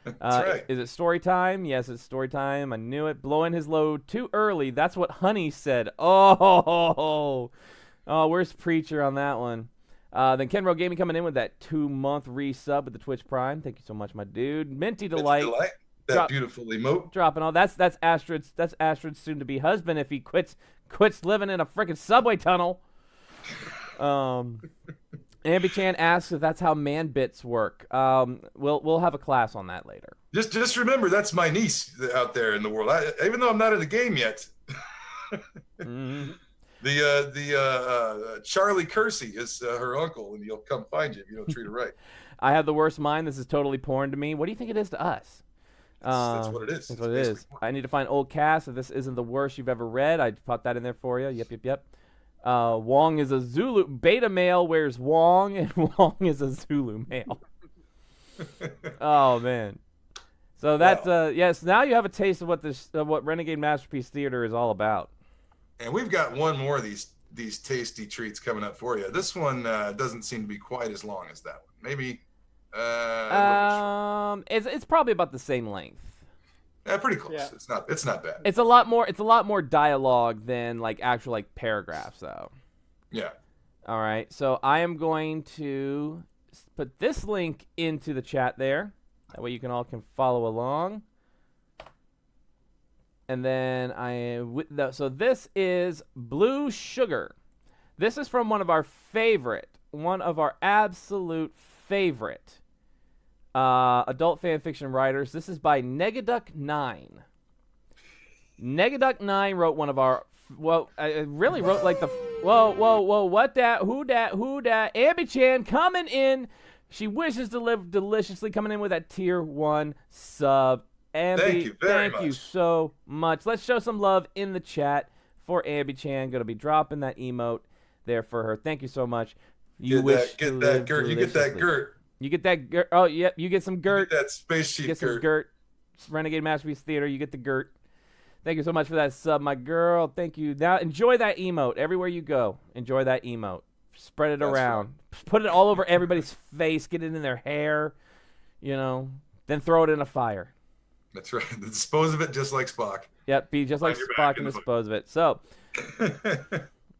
That's right. Is it story time? Yes, it's story time. I knew it. Blowing his load too early. That's what Honey said. Oh, where's Preacher on that one? Then Kenro Gaming coming in with that 2-month resub with the Twitch Prime. Thank you so much, my dude. Minty Delight. That beautiful emote. Dropping all. That's Astrid's soon to be husband if he quits living in a freaking subway tunnel. Ambi Chan asks if that's how man bits work. We'll have a class on that later. Just remember that's my niece out there in the world. Even though I'm not in the game yet. Mm-hmm. The Charlie Kersey is her uncle, and he'll come find you if you don't treat her right. I have the worst mind. This is totally porn to me. What do you think it is to us? That's what it is. That's what it is. I need to find old cast. If this isn't the worst you've ever read, I put that in there for you. Yep. Wong is a Zulu. Beta male wears Wong, and Wong is a Zulu male. Oh, man. So that's, yes, now you have a taste of what Renegade Masterpiece Theater is all about. And we've got one more of these tasty treats coming up for you. This one doesn't seem to be quite as long as that one. Maybe. It's probably about the same length. Yeah, pretty close. Yeah. It's not bad. It's a lot more dialogue than like actual like paragraphs though. Yeah. All right. So I am going to put this link into the chat there. That way you can all follow along. And then so this is Blue Sugar. This is from one of our absolute favorite adult fan fiction writers. This is by Negaduck9. Negaduck9 wrote one of our really wrote like the whoa what that who dat Ambi Chan coming in. She wishes to live deliciously, coming in with that tier 1 sub. Ambi, thank you very much. Thank you so much. Let's show some love in the chat for Ambi Chan. Going to be dropping that emote there for her. Thank you so much. Get that Gert. You get that Gert. You get that Gert. Oh, yep. You get some Gert. You get that space sheet. Get some Gert. Renegade Masterpiece Theater. You get the Gert. Thank you so much for that sub, my girl. Thank you. Now enjoy that emote everywhere you go. Enjoy that emote. Spread it around. Right. Put it all over everybody's face. Get it in their hair. Then throw it in a fire. That's right. Dispose of it just like Spock. Yep, be just like Spock and dispose of it. So,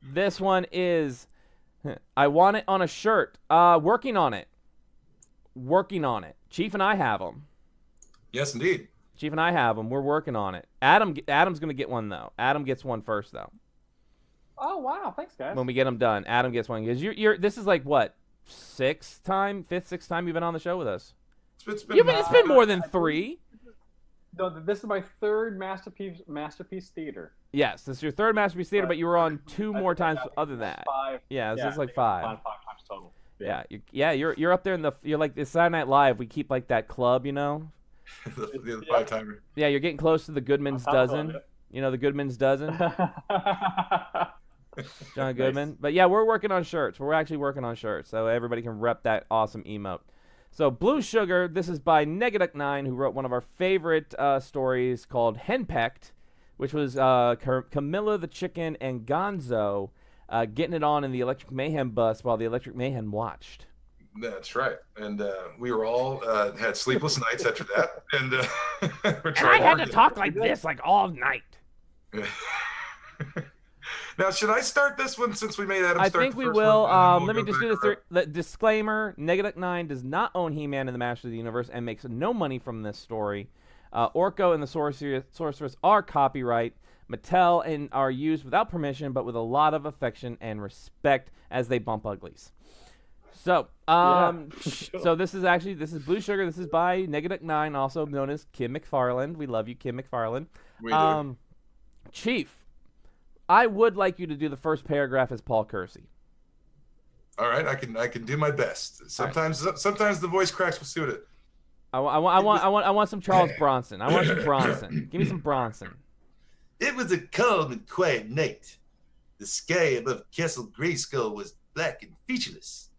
this one is, I want it on a shirt. Working on it. Chief and I have them. Yes, indeed. Chief and I have them. We're working on it. Adam's going to get one, though. Adam gets one first, though. Oh, wow. Thanks, guys. When we get them done, Adam gets one. Because this is like, what, fifth, sixth time you've been on the show with us? It's been more than 3. No, this is my third Masterpiece Theater. Yes, this is your third Masterpiece Theater, but you were on 2 more times other than that. 5. Yeah, this is like 5. 5 times total. You're up there you're like it's Saturday Night Live. We keep like that club, the 5-timer. Yeah, you're getting close to the Goodman's dozen. The Goodman's dozen. John Goodman. But yeah, we're working on shirts. We're actually working on shirts, so everybody can rep that awesome emote. So Blue Sugar, this is by Negaduck9, who wrote one of our favorite stories called Henpecked, which was Camilla the Chicken and Gonzo getting it on in the Electric Mayhem bus while the Electric Mayhem watched. That's right. And we were all had sleepless nights after that. And, and I had to talk like this like all night. Now, should I start this one since we made Adam I start think the we first will. one, Let me just do this. The disclaimer, Negaduck9 does not own He-Man and the Master of the Universe and makes no money from this story. Orko and the Sorceress are copyright. Mattel and are used without permission, but with a lot of affection and respect as they bump uglies. So, so this is Blue Sugar. This is by Negaduck9, also known as Kim McFarland. We love you, Kim McFarland. We do. Chief, I would like you to do the first paragraph as Paul Kersey. All right, I can do my best. Sometimes the voice cracks will suit it. I want some Charles Bronson. I want some Bronson. Give me some Bronson. It was a calm and quiet night. The sky above Castle Grayskull was black and featureless.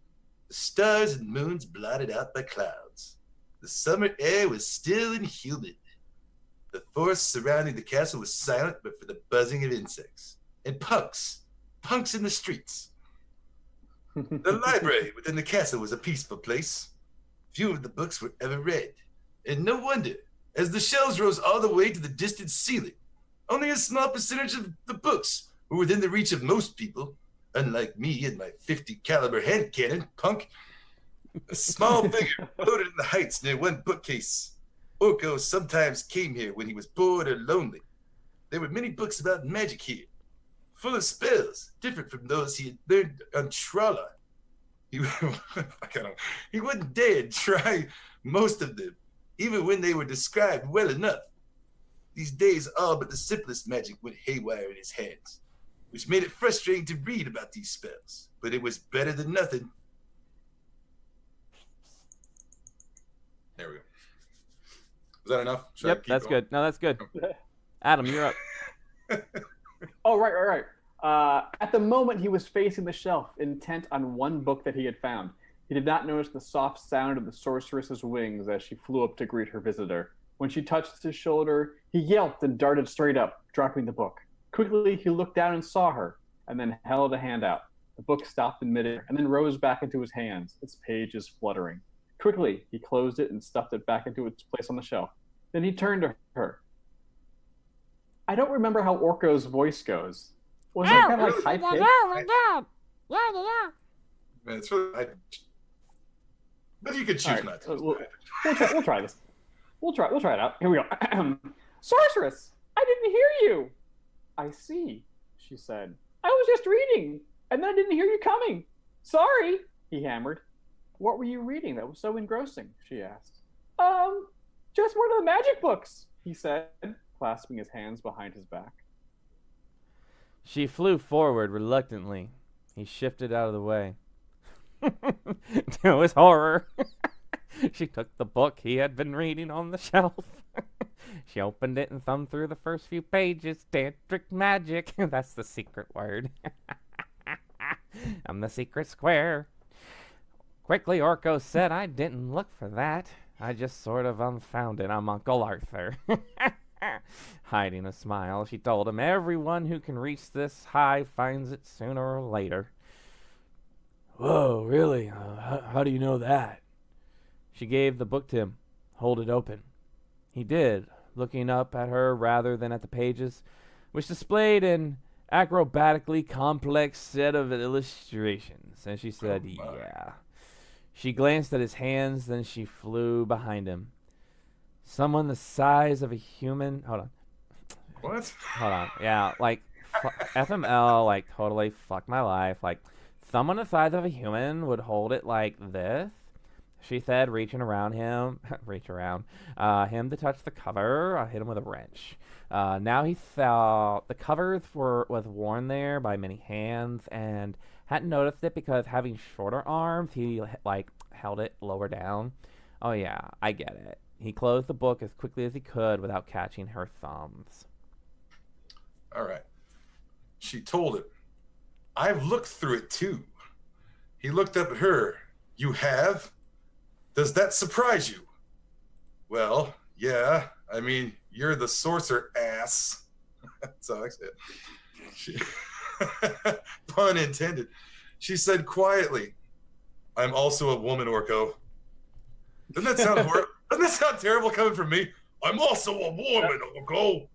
The stars and moons blotted out by clouds. The summer air was still and humid. The forest surrounding the castle was silent but for the buzzing of insects. And punks in the streets. The library within the castle was a peaceful place. Few of the books were ever read. And no wonder, as the shelves rose all the way to the distant ceiling. Only a small percentage of the books were within the reach of most people, unlike me and my 50 caliber hand cannon, punk. A small figure floated in the heights near one bookcase. Orko sometimes came here when he was bored or lonely. There were many books about magic here, full of spells, different from those he had learned on Trolla. He wouldn't dare try most of them, even when they were described well enough. These days, all but the simplest magic went haywire in his hands, which made it frustrating to read about these spells, but it was better than nothing. There we go. Was that enough? Yep, that's going? good. No, that's good. Adam, you're up. Oh, right. At the moment, he was facing the shelf, intent on one book that he had found. He did not notice the soft sound of the sorceress's wings as she flew up to greet her visitor. When she touched his shoulder, he yelped and darted straight up, dropping the book. Quickly, he looked down and saw her, and then held a hand out. The book stopped in midair, and then rose back into his hands, its pages fluttering. Quickly, he closed it and stuffed it back into its place on the shelf. Then he turned to her. I don't remember how Orko's voice goes. Was it kind of like high-pitched? Man, it's really, but you could choose not to. We'll try this. We'll try it out. Here we go. Sorceress, I didn't hear you. I see, she said. I was just reading, and then I didn't hear you coming. Sorry, he hammered. What were you reading that was so engrossing? She asked. Just one of the magic books, he said, clasping his hands behind his back. She flew forward reluctantly. He shifted out of the way. To his horror, she took the book he had been reading on the shelf. She opened it and thumbed through the first few pages. Tantric magic. That's the secret word. I'm the secret square. Quickly, Orko said, I didn't look for that. I just sort of found it. I'm Uncle Arthur. Hiding a smile, she told him, everyone who can reach this high finds it sooner or later. Whoa, really? How do you know that? She gave the book to him. Hold it open. He did, looking up at her rather than at the pages, which displayed an acrobatically complex set of illustrations. And she said, yeah. She glanced at his hands, then she flew behind him. Someone the size of a human... Hold on. What? Hold on. Yeah, like, FML, like, totally fucked my life. Like, someone the size of a human would hold it like this, she said, reaching around him. Him to touch the cover. I hit him with a wrench. Now he felt the covers was worn there by many hands and hadn't noticed it because having shorter arms, he, like, held it lower down. Oh, yeah, I get it. He closed the book as quickly as he could without catching her thumbs. All right. She told him, I've looked through it too. He looked up at her. You have? Does that surprise you? Well, yeah. I mean, you're the sorcerer, ass. That's how I said it. Pun intended. She said quietly, I'm also a woman, Orko. Doesn't that sound horrible? Doesn't that sound terrible coming from me? I'm also a woman, Orko.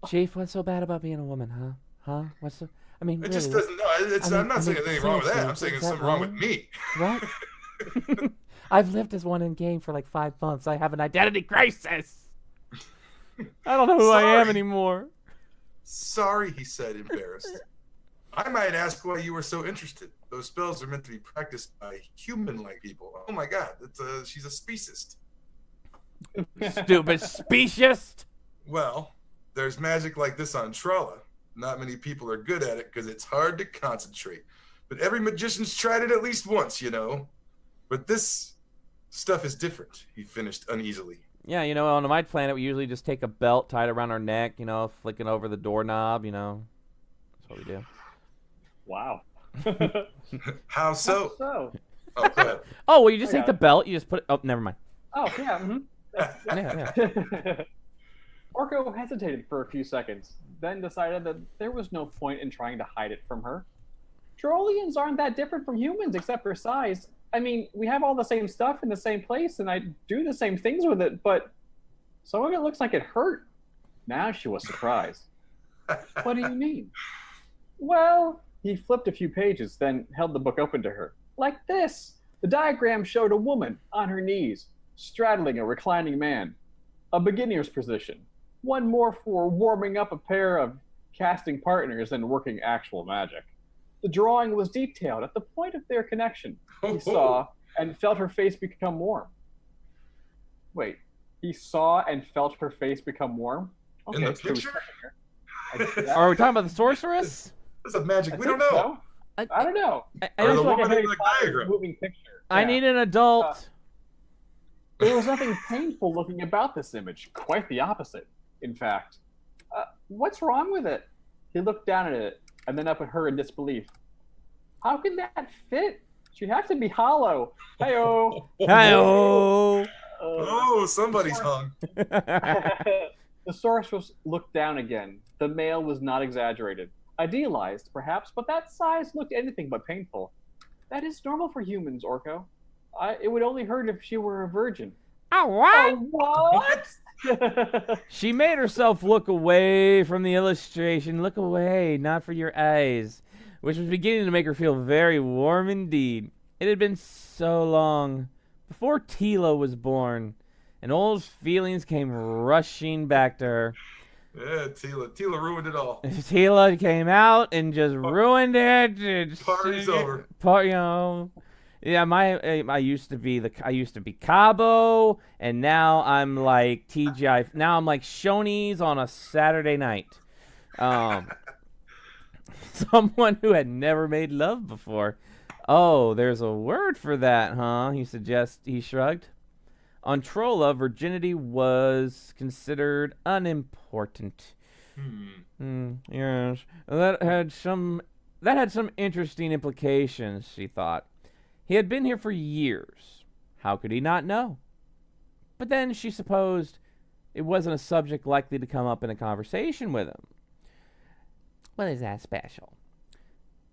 Chief, what's so bad about being a woman, huh? Huh? What's the... I mean, It really, just doesn't. No, I'm not saying anything wrong with that. I'm saying there's something wrong with me. What? I've lived as one in game for like 5 months. I have an identity crisis. I don't know who I am anymore. Sorry, he said, embarrassed. I might ask why you were so interested. Those spells are meant to be practiced by human-like people. Oh my God, she's a speciest. Stupid speciest. Well, there's magic like this on Trolla. Not many people are good at it because it's hard to concentrate. But every magician's tried it at least once, you know. But this stuff is different, he finished uneasily. Yeah, you know, on my planet, we usually just take a belt, tie it around our neck, you know, flicking over the doorknob, you know. That's what we do. Wow. How so? So. Oh, go ahead. Oh, well, you just take the belt, you just put it... Oh, never mind. Oh, yeah. Mm-hmm. Yeah. Orko hesitated for a few seconds, then decided that there was no point in trying to hide it from her. Trollians aren't that different from humans except for size. I mean, we have all the same stuff in the same place, and I do the same things with it, but some of it looks like it hurt. Now she was surprised. What do you mean? Well, he flipped a few pages, then held the book open to her. Like this. The diagram showed a woman on her knees, straddling a reclining man. A beginner's position. One more for warming up a pair of casting partners and working actual magic. The drawing was detailed at the point of their connection. He saw and felt her face become warm. Wait, he saw and felt her face become warm? Okay, In the so picture? Are we talking about the sorceress? That's a magic. I We don't think know. so. I don't know. Or the It's like woman a in very the fast diagram. moving picture. I Yeah. need an adult. There was nothing painful looking about this image. Quite the opposite, in fact. What's wrong with it? He looked down at it and then up at her in disbelief. How can that fit? She has to be hollow. Hey-oh. Hi-oh. Oh, somebody's hung. The sorceress looked down again. The male was not exaggerated. Idealized, perhaps, but that size looked anything but painful. That is normal for humans, Orko. It would only hurt if she were a virgin. Oh, what? What? She made herself look away from the illustration. Look away, not for your eyes. Which was beginning to make her feel very warm indeed. It had been so long. Before Tila was born, and old feelings came rushing back to her. Yeah, Tila ruined it all. Tila came out and just ruined it. Party's over. You know, yeah. I used to be Cabo, and now I'm like TGI. Now I'm like Shoney's on a Saturday night. Someone who had never made love before. Oh, there's a word for that, huh? He shrugged. On Trolla, virginity was considered unimportant. Yes. That had some interesting implications, she thought. He had been here for years. How could he not know? But then she supposed it wasn't a subject likely to come up in a conversation with him. What is that special?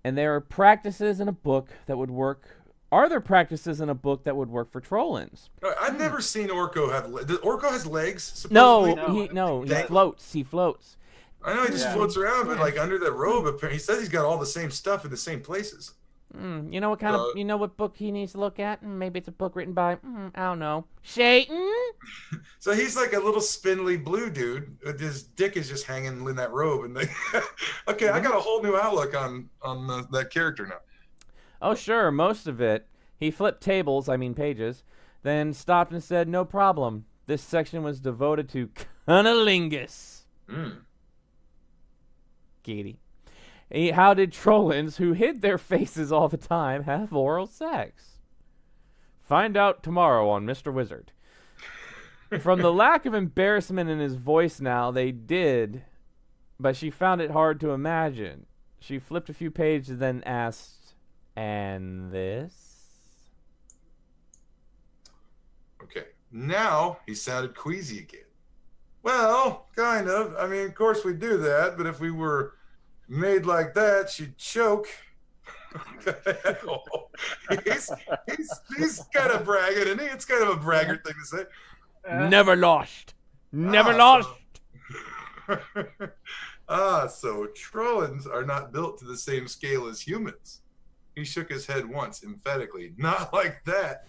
And there are practices in a book that would work. Are there practices in a book that would work for Trollins? I've never seen Orko have. Orko has legs. Supposedly? No, he floats. He floats. I know he just floats around, but like under that robe, apparently, he says he's got all the same stuff in the same places. You know what kind of? You know what book he needs to look at? Maybe it's a book written by I don't know, Shayton. So he's like a little spindly blue dude. His dick is just hanging in that robe, and okay, I got a whole new outlook on that character now. Oh sure, most of it. He flipped pages, then stopped and said, "No problem. This section was devoted to cunnilingus." Katie. How did Trollins, who hid their faces all the time, have oral sex? Find out tomorrow on Mr. Wizard. From the lack of embarrassment in his voice now, they did, but she found it hard to imagine. She flipped a few pages and then asked, "And this?" Okay. Now he sounded queasy again. Well, kind of. I mean, of course we do that, but if we were made like that, she'd choke. he's kind of bragging, isn't he? It's kind of a braggart thing to say. Never lost. Never lost. So Trollins are not built to the same scale as humans. He shook his head once, emphatically. Not like that.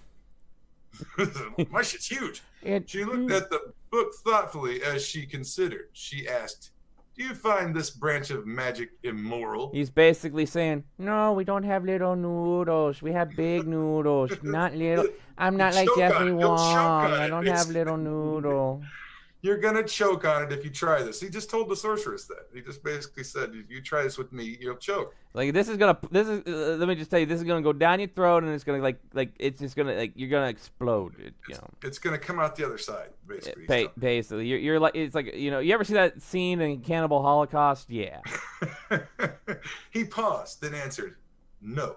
My shit's huge. She looked at the book thoughtfully as she considered. She asked, "Do you find this branch of magic immoral?" He's basically saying, "No, we don't have little noodles. We have big noodles, not little. I'm not like Jeffrey Wong. I don't have little noodle." You're going to choke on it if you try this. He just told the sorceress that. He just basically said, if you try this with me, you'll choke. Like, let me just tell you, this is going to go down your throat, and it's going to, it's just going to, you're going to explode. It's going to come out the other side, basically. Basically. You're like, it's like, you ever see that scene in Cannibal Holocaust? Yeah. He paused, then answered, "No.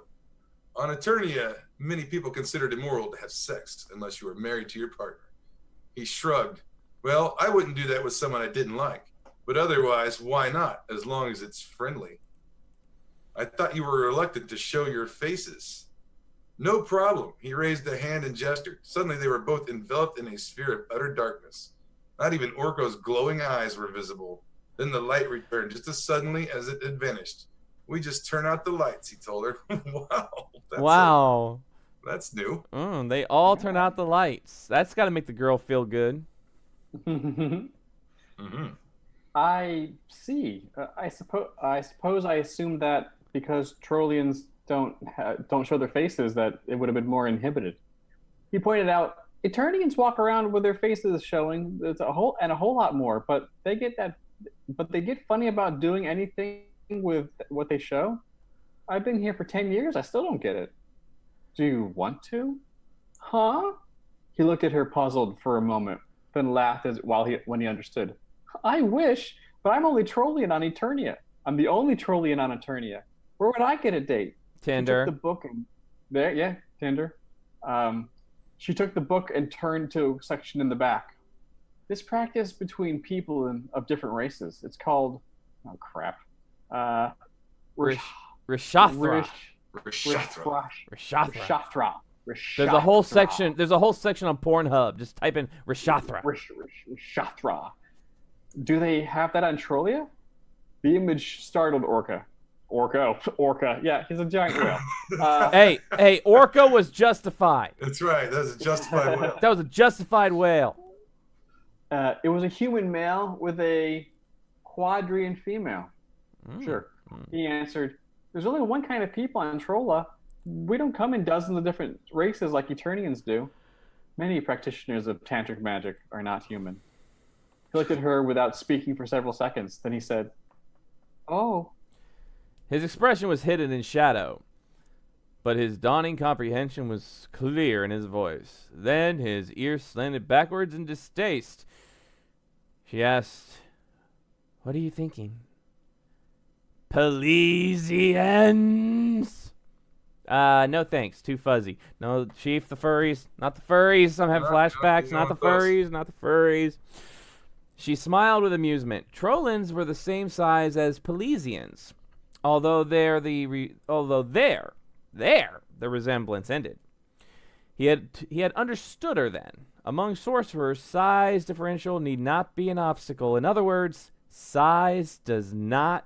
On Eternia, many people consider it immoral to have sex unless you are married to your partner." He shrugged. "Well, I wouldn't do that with someone I didn't like. But otherwise, why not, as long as it's friendly?" "I thought you were reluctant to show your faces." "No problem." He raised a hand and gestured. Suddenly, they were both enveloped in a sphere of utter darkness. Not even Orko's glowing eyes were visible. Then the light returned just as suddenly as it had vanished. "We just turn out the lights," he told her. Wow. That's new. They all turn out the lights. That's got to make the girl feel good. I see. I suppose I assumed that because Trollians don't show their faces, that it would have been more inhibited. He pointed out, Eternians walk around with their faces showing. There's a whole lot more, but they get funny about doing anything with what they show. I've been here for 10 years. I still don't get it. Do you want to? Huh? He looked at her puzzled for a moment, then laughed when he understood. "I wish, but I'm only Trollian on Eternia. I'm the only Trollian on Eternia. Where would I get a date?" Tinder. She took the book and Tinder. She took the book and turned to a section in the back. "This practice between people of different races. It's called, oh crap, Rishathra. There's a whole section. There's a whole section on Pornhub. Just type in Rishathra. Rishathra. Do they have that on Trollia? The image startled Orca. Orca. Yeah, he's a giant whale. Hey, Orca was justified. That's right. That was a justified whale. That was a justified whale. It was a human male with a quadrian female. Sure. He answered, "There's only one kind of people on Trolla. We don't come in dozens of different races like Eternians do. Many practitioners of tantric magic are not human." He looked at her without speaking for several seconds. Then he said, "Oh." His expression was hidden in shadow, but his dawning comprehension was clear in his voice. Then his ears slanted backwards in distaste. She asked, "What are you thinking?" "Pelesians." No thanks. Too fuzzy. No, Chief, the furries. Not the furries. I'm having flashbacks. Not the furries. Not the furries. She smiled with amusement. Trollins were the same size as Pelesians, although there the resemblance ended. He had understood her then. Among sorcerers, size differential need not be an obstacle. In other words, size does not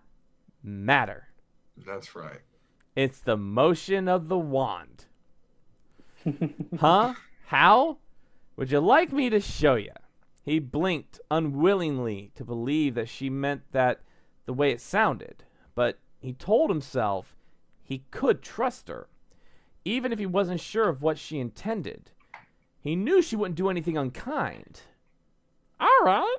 matter. That's right. It's the motion of the wand. Huh? How? Would you like me to show you? He blinked unwillingly to believe that she meant that the way it sounded, but he told himself he could trust her, even if he wasn't sure of what she intended. He knew she wouldn't do anything unkind. All right.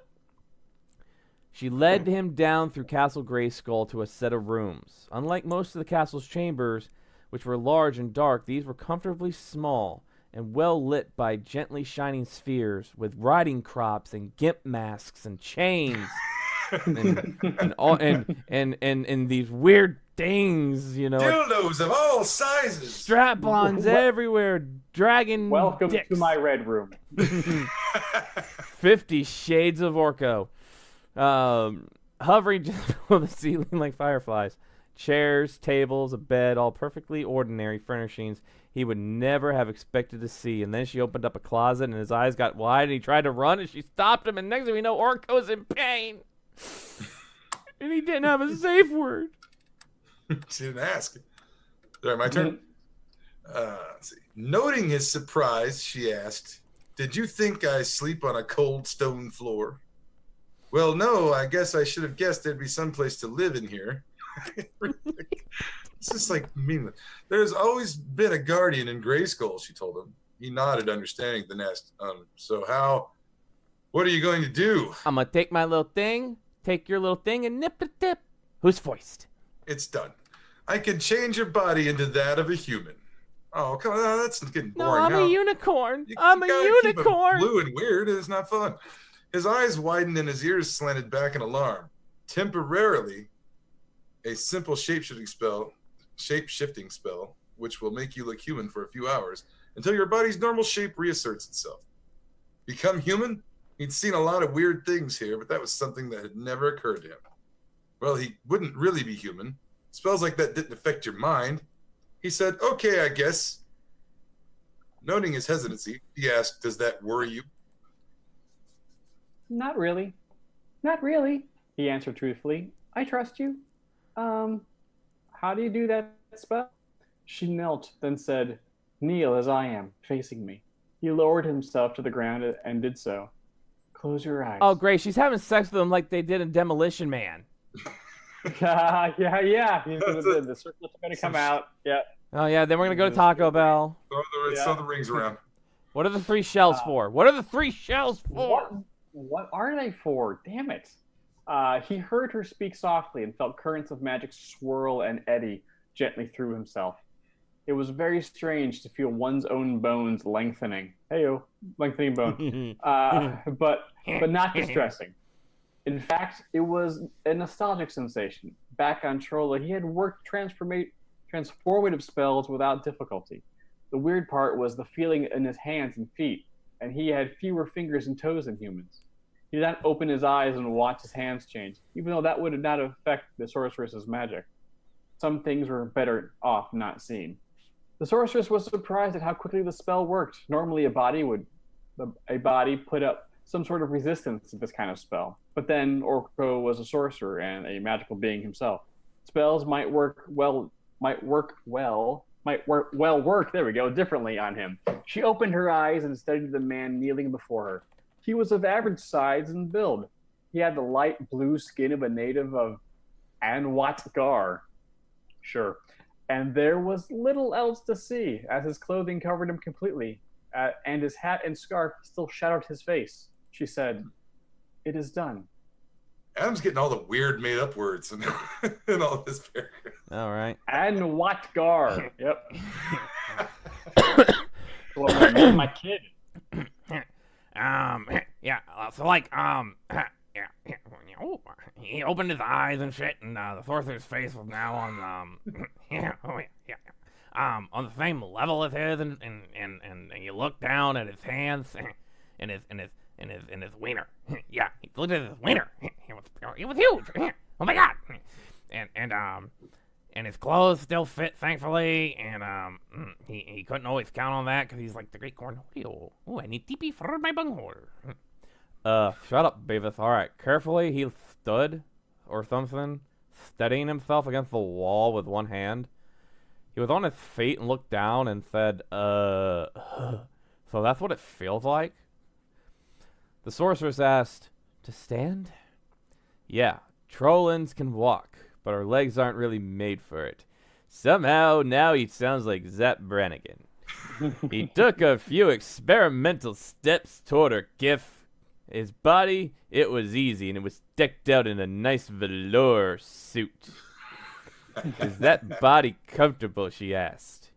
She led him down through Castle Grayskull to a set of rooms. Unlike most of the castle's chambers, which were large and dark, these were comfortably small and well lit by gently shining spheres with riding crops and gimp masks and chains and these weird things, you know, dildos of all sizes, strap-ons everywhere, dragon Welcome dicks. to my red room. 50 Shades of Orko. Hovering just below the ceiling like fireflies. Chairs, tables, a bed, all perfectly ordinary furnishings he would never have expected to see. And then she opened up a closet, and his eyes got wide, and he tried to run, and she stopped him, and next thing we know, Orko's in pain. And he didn't have a safe word. She didn't ask. All right, my turn. Let's see. Noting his surprise, she asked, "Did you think I sleep on a cold stone floor?" "Well, no, I guess I should have guessed there'd be some place to live in here." It's just like meaningless. "There's always been a guardian in Grayskull," she told him. He nodded, understanding the nest. What are you going to do?" I'm going to take my little thing, take your little thing, and nip-a-dip. Who's foist? "It's done. I can change your body into that of a human." "Oh, come on, that's getting boring. No, I'm now. a unicorn. You I'm a gotta keep it unicorn. blue and weird. It's not fun. His eyes widened and his ears slanted back in alarm. "Temporarily, a simple shape-shifting spell, which will make you look human for a few hours until your body's normal shape reasserts itself." Become human? He'd seen a lot of weird things here, but that was something that had never occurred to him. Well, he wouldn't really be human. Spells like that didn't affect your mind. He said, "Okay, I guess." Noting his hesitancy, he asked, "Does that worry you?" Not really. Not really, he answered truthfully. "I trust you. How do you do that spell?" She knelt, then said, "Kneel as I am, facing me." He lowered himself to the ground and did so. "Close your eyes." Oh, great. She's having sex with him like they did in Demolition Man. yeah. The circlet's going to come out. Yeah. Oh, yeah. Then we're going to go to Taco Bell. Throw the rings around. What are the 3 shells for? What are the 3 shells for? What are they for? Damn it. He heard her speak softly and felt currents of magic swirl and eddy gently through himself. It was very strange to feel one's own bones lengthening. Hey-o, lengthening bone. But not distressing. In fact, it was a nostalgic sensation. Back on Trolla, he had worked transformative spells without difficulty. The weird part was the feeling in his hands and feet, and he had fewer fingers and toes than humans. He did not open his eyes and watch his hands change, even though that would not affect the sorceress's magic. Some things were better off not seen. The sorceress was surprised at how quickly the spell worked. Normally, a body put up some sort of resistance to this kind of spell. But then Orko was a sorcerer and a magical being himself. Spells might work differently on him. She opened her eyes and studied the man kneeling before her. He was of average size and build. He had the light blue skin of a native of Anwatgar. Sure. And there was little else to see, as his clothing covered him completely, and his hat and scarf still shadowed his face. She said, "It is done." Adam's getting all the weird made-up words in all this paragraph. All right. Anwatgar. Yep. Well, my kid. He opened his eyes and shit, and the sorcerer's face was now on the same level as his, and you look down at his hands and his wiener. Yeah, he looked at his wiener. It was huge. Oh my god. And his clothes still fit, thankfully, and he couldn't always count on that because he's like the great Cornholio. Oh, I need TP for my bunghole. Shut up, Beavis. All right, carefully he stood, or something, steadying himself against the wall with one hand. He was on his feet and looked down and said, so that's what it feels like? The sorceress asked, "To stand?" "Yeah, Trollins can walk, but our legs aren't really made for it. Somehow, now he sounds like Zap Brannigan." He took a few experimental steps toward her gift. His body, it was easy, and it was decked out in a nice velour suit. "Is that body comfortable?" she asked.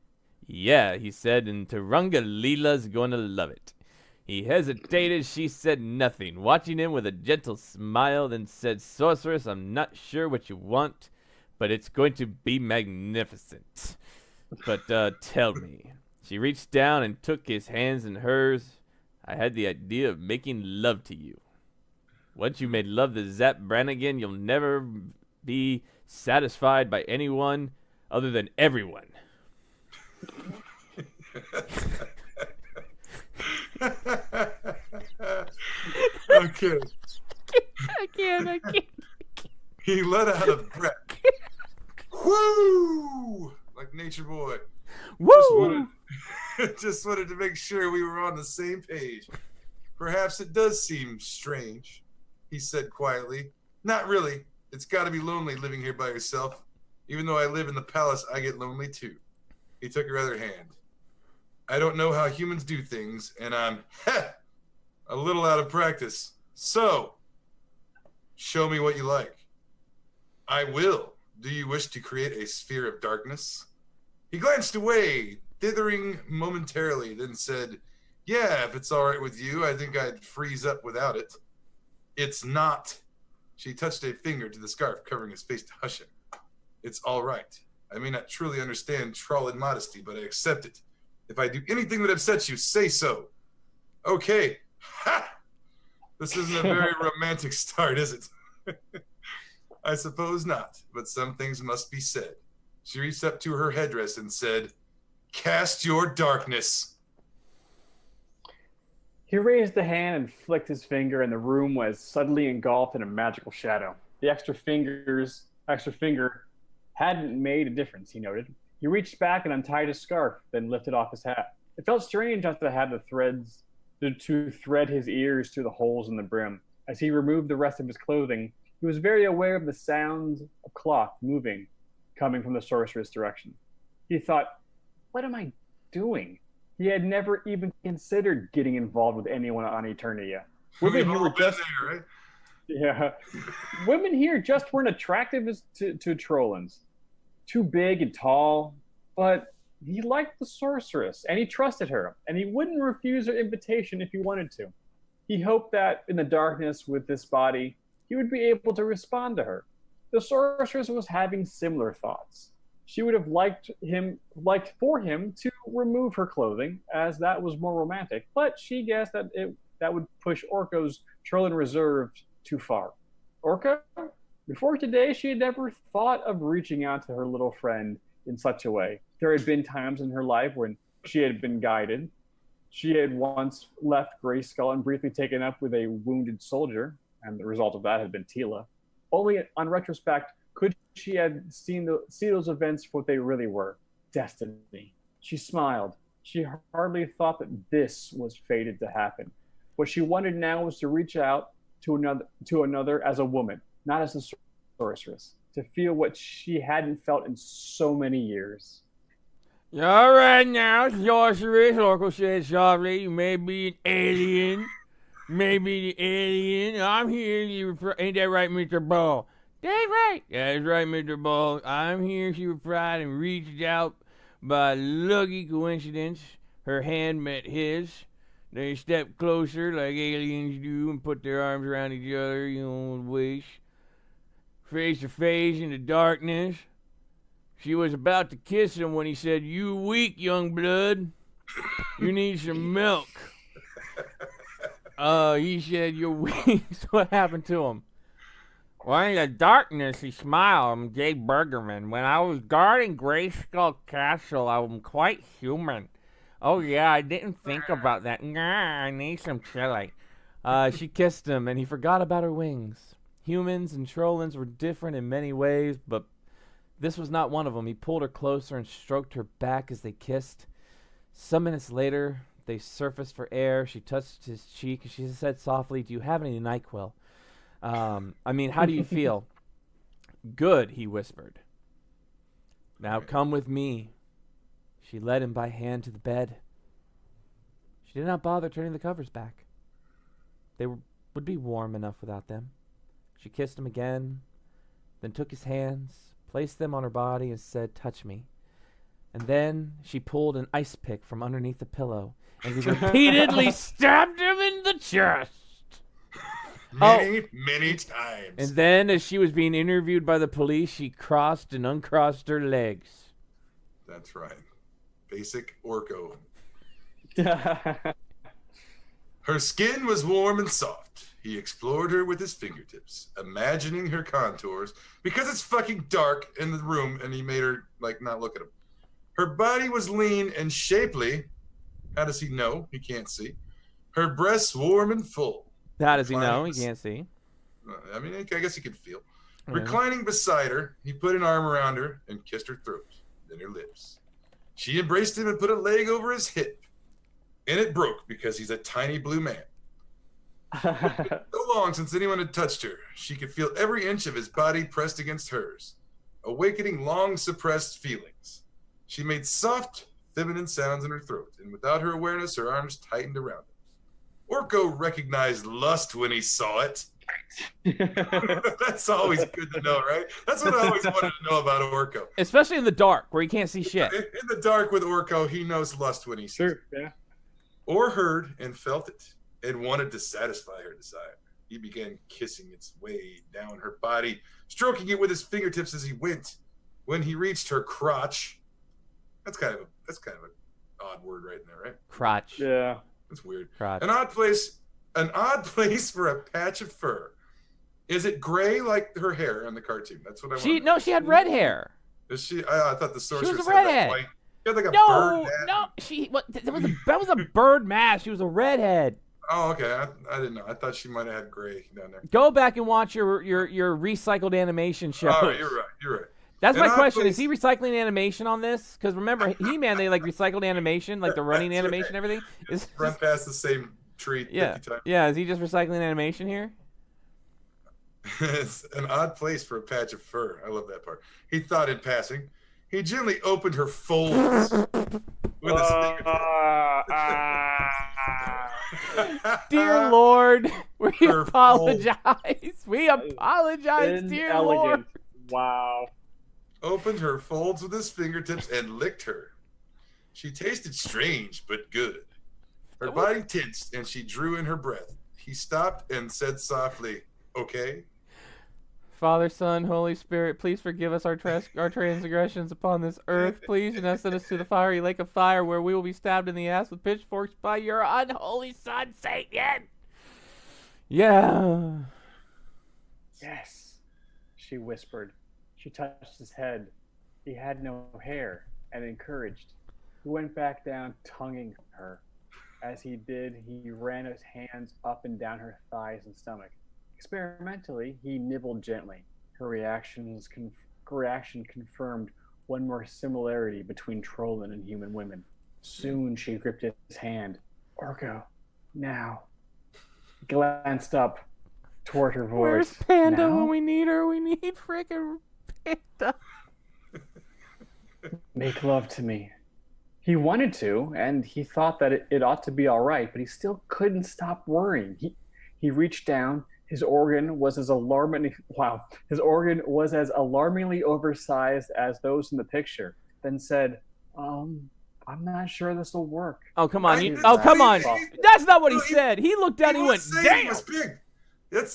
"Yeah," he said, "and Turunga Leela's gonna love it. He hesitated. She said nothing, watching him with a gentle smile, then said, "Sorceress, I'm not sure what you want, but it's going to be magnificent. But tell me." She reached down and took his hands in hers. "I had the idea of making love to you. Once you made love to Zap Brannigan, you'll never be satisfied by anyone other than everyone." Okay. I can't. He let out a breath. Woo! Like Nature Boy. Woo! Just wanted to make sure we were on the same page. "Perhaps it does seem strange," he said quietly. "Not really. It's got to be lonely living here by yourself. Even though I live in the palace, I get lonely too." He took her other hand. "I don't know how humans do things, and I'm a little out of practice. So, show me what you like." "I will. Do you wish to create a sphere of darkness?" He glanced away, dithering momentarily, then said, "Yeah, if it's all right with you, I think I'd freeze up without it." "It's not." She touched a finger to the scarf covering his face to hush him. "It's all right. I may not truly understand Trollin modesty, but I accept it. If I do anything that upsets you, say so." "Okay." Ha! This isn't a very romantic start, is it? "I suppose not, but some things must be said." She reached up to her headdress and said, "Cast your darkness." He raised a hand and flicked his finger, and the room was suddenly engulfed in a magical shadow. The extra finger hadn't made a difference, he noted. He reached back and untied his scarf, then lifted off his hat. It felt strange not to have to thread his ears through the holes in the brim. As he removed the rest of his clothing, he was very aware of the sounds of cloth moving, coming from the sorceress' direction. He thought, "What am I doing?" He had never even considered getting involved with anyone on Eternia. Women here were just there, right? Yeah. Women here just weren't attractive to Trollins. Too big and tall, but he liked the sorceress, and he trusted her, and he wouldn't refuse her invitation if he wanted to. He hoped that in the darkness with this body, he would be able to respond to her. The sorceress was having similar thoughts. She would have liked for him to remove her clothing, as that was more romantic, but she guessed that that would push Orko's Trollin reserve too far. Orko? Before today, she had never thought of reaching out to her little friend in such a way. There had been times in her life when she had been guided. She had once left Grayskull and briefly taken up with a wounded soldier, and the result of that had been Tila. Only on retrospect could she have see those events for what they really were, destiny. She smiled. She hardly thought that this was fated to happen. What she wanted now was to reach out to another as a woman, not as a sorceress, to feel what she hadn't felt in so many years. "All right now, sorceress," Orko said softly. "You may be an alien. Maybe the alien. I'm here. Ain't that right, Mr. Ball?" "That's right." "That's right, Mr. Ball. I'm here," she replied, and reached out. By lucky coincidence, her hand met his. They stepped closer like aliens do and put their arms around each other, wish. Face to face in the darkness. She was about to kiss him when he said, "You weak, young blood. You need some milk." He said, "You're weak." So what happened to him? "Well, in the darkness," he smiled. "I'm Jay Bergerman. When I was guarding Grayskull Castle, I'm quite human." "Oh, yeah, I didn't think about that. Nah, I need some chili." She kissed him, and he forgot about her wings. Humans and Trollins were different in many ways, but this was not one of them. He pulled her closer and stroked her back as they kissed. Some minutes later, they surfaced for air. She touched his cheek, and she said softly, "Do you have any NyQuil? How do you feel?" "Good," he whispered. "Now come with me." She led him by hand to the bed. She did not bother turning the covers back. They would be warm enough without them. She kissed him again, then took his hands, placed them on her body, and said, "Touch me." And then she pulled an ice pick from underneath the pillow And he repeatedly stabbed him in the chest. Many times. And then, as she was being interviewed by the police, she crossed and uncrossed her legs. That's right. Basic Orko. Her skin was warm and soft. He explored her with his fingertips, imagining her contours, because it's fucking dark in the room, and he made her, like, not look at him. Her body was lean and shapely. How does he know? He can't see. Her breasts warm and full. How does he know? He can't see. I mean, I guess he could feel. Reclining beside her, he put an arm around her and kissed her throat, then her lips. She embraced him and put a leg over his hip. And it broke because he's a tiny blue man. So long since anyone had touched her, she could feel every inch of his body pressed against hers, awakening long-suppressed feelings. She made soft, feminine sounds in her throat, and without her awareness, her arms tightened around him. Orko recognized lust when he saw it. That's always good to know, right? That's what I always wanted to know about Orko. Especially in the dark, where he can't see shit. In the dark with Orko, he knows lust when he sees it. Yeah. Or heard and felt it, and wanted to satisfy her desire. He began kissing its way down her body, stroking it with his fingertips as he went. When he reached her crotch, that's kind of an odd word right in there, right? Crotch. Yeah. That's weird. Crotch. An odd place for a patch of fur. Is it gray like her hair in the cartoon? That's what I want. No, she had red hair. Is she? I thought the sorceress She was a had that redhead. white. She had like a bird hat. That was a bird mask. She was a redhead. Oh, okay. I didn't know. I thought she might have had gray down there. Go back and watch your recycled animation shows. Oh, you're right. That's my question. Is he recycling animation on this? Because remember, He-Man, they like recycled animation, like the running animation and everything. Run past the same tree 50 times. Yeah, is he just recycling animation here? It's an odd place for a patch of fur. I love that part. He thought in passing. He gently opened her folds with his fingertips. Dear Lord, we Her apologize. We apologize, dear Lord. Wow. Opened her folds with his fingertips and licked her. She tasted strange but good. Her body tensed and she drew in her breath. He stopped and said softly, "Okay." Father, Son, Holy Spirit, please forgive us our transgressions upon this earth. Please do not send us to the fiery lake of fire where we will be stabbed in the ass with pitchforks by your unholy son, Satan. Yeah. Yes, she whispered. She touched his head. He had no hair, and encouraged. He went back down, tonguing her. As he did, he ran his hands up and down her thighs and stomach. Experimentally, he nibbled gently. Her reaction confirmed one more similarity between Trollan and human women. Soon she gripped his hand. "Orko, now." He glanced up toward her voice. Where's Panda "Now? when we need her? We need frickin' Panda. Make love to me." He wanted to, and he thought that it ought to be all right, but he still couldn't stop worrying. He reached down. His organ was as alarmingly oversized as those in the picture. Then said, "I'm not sure this will work." Oh, come on. Come on. That's not what he said. He looked down and he went, "Damn." He was big.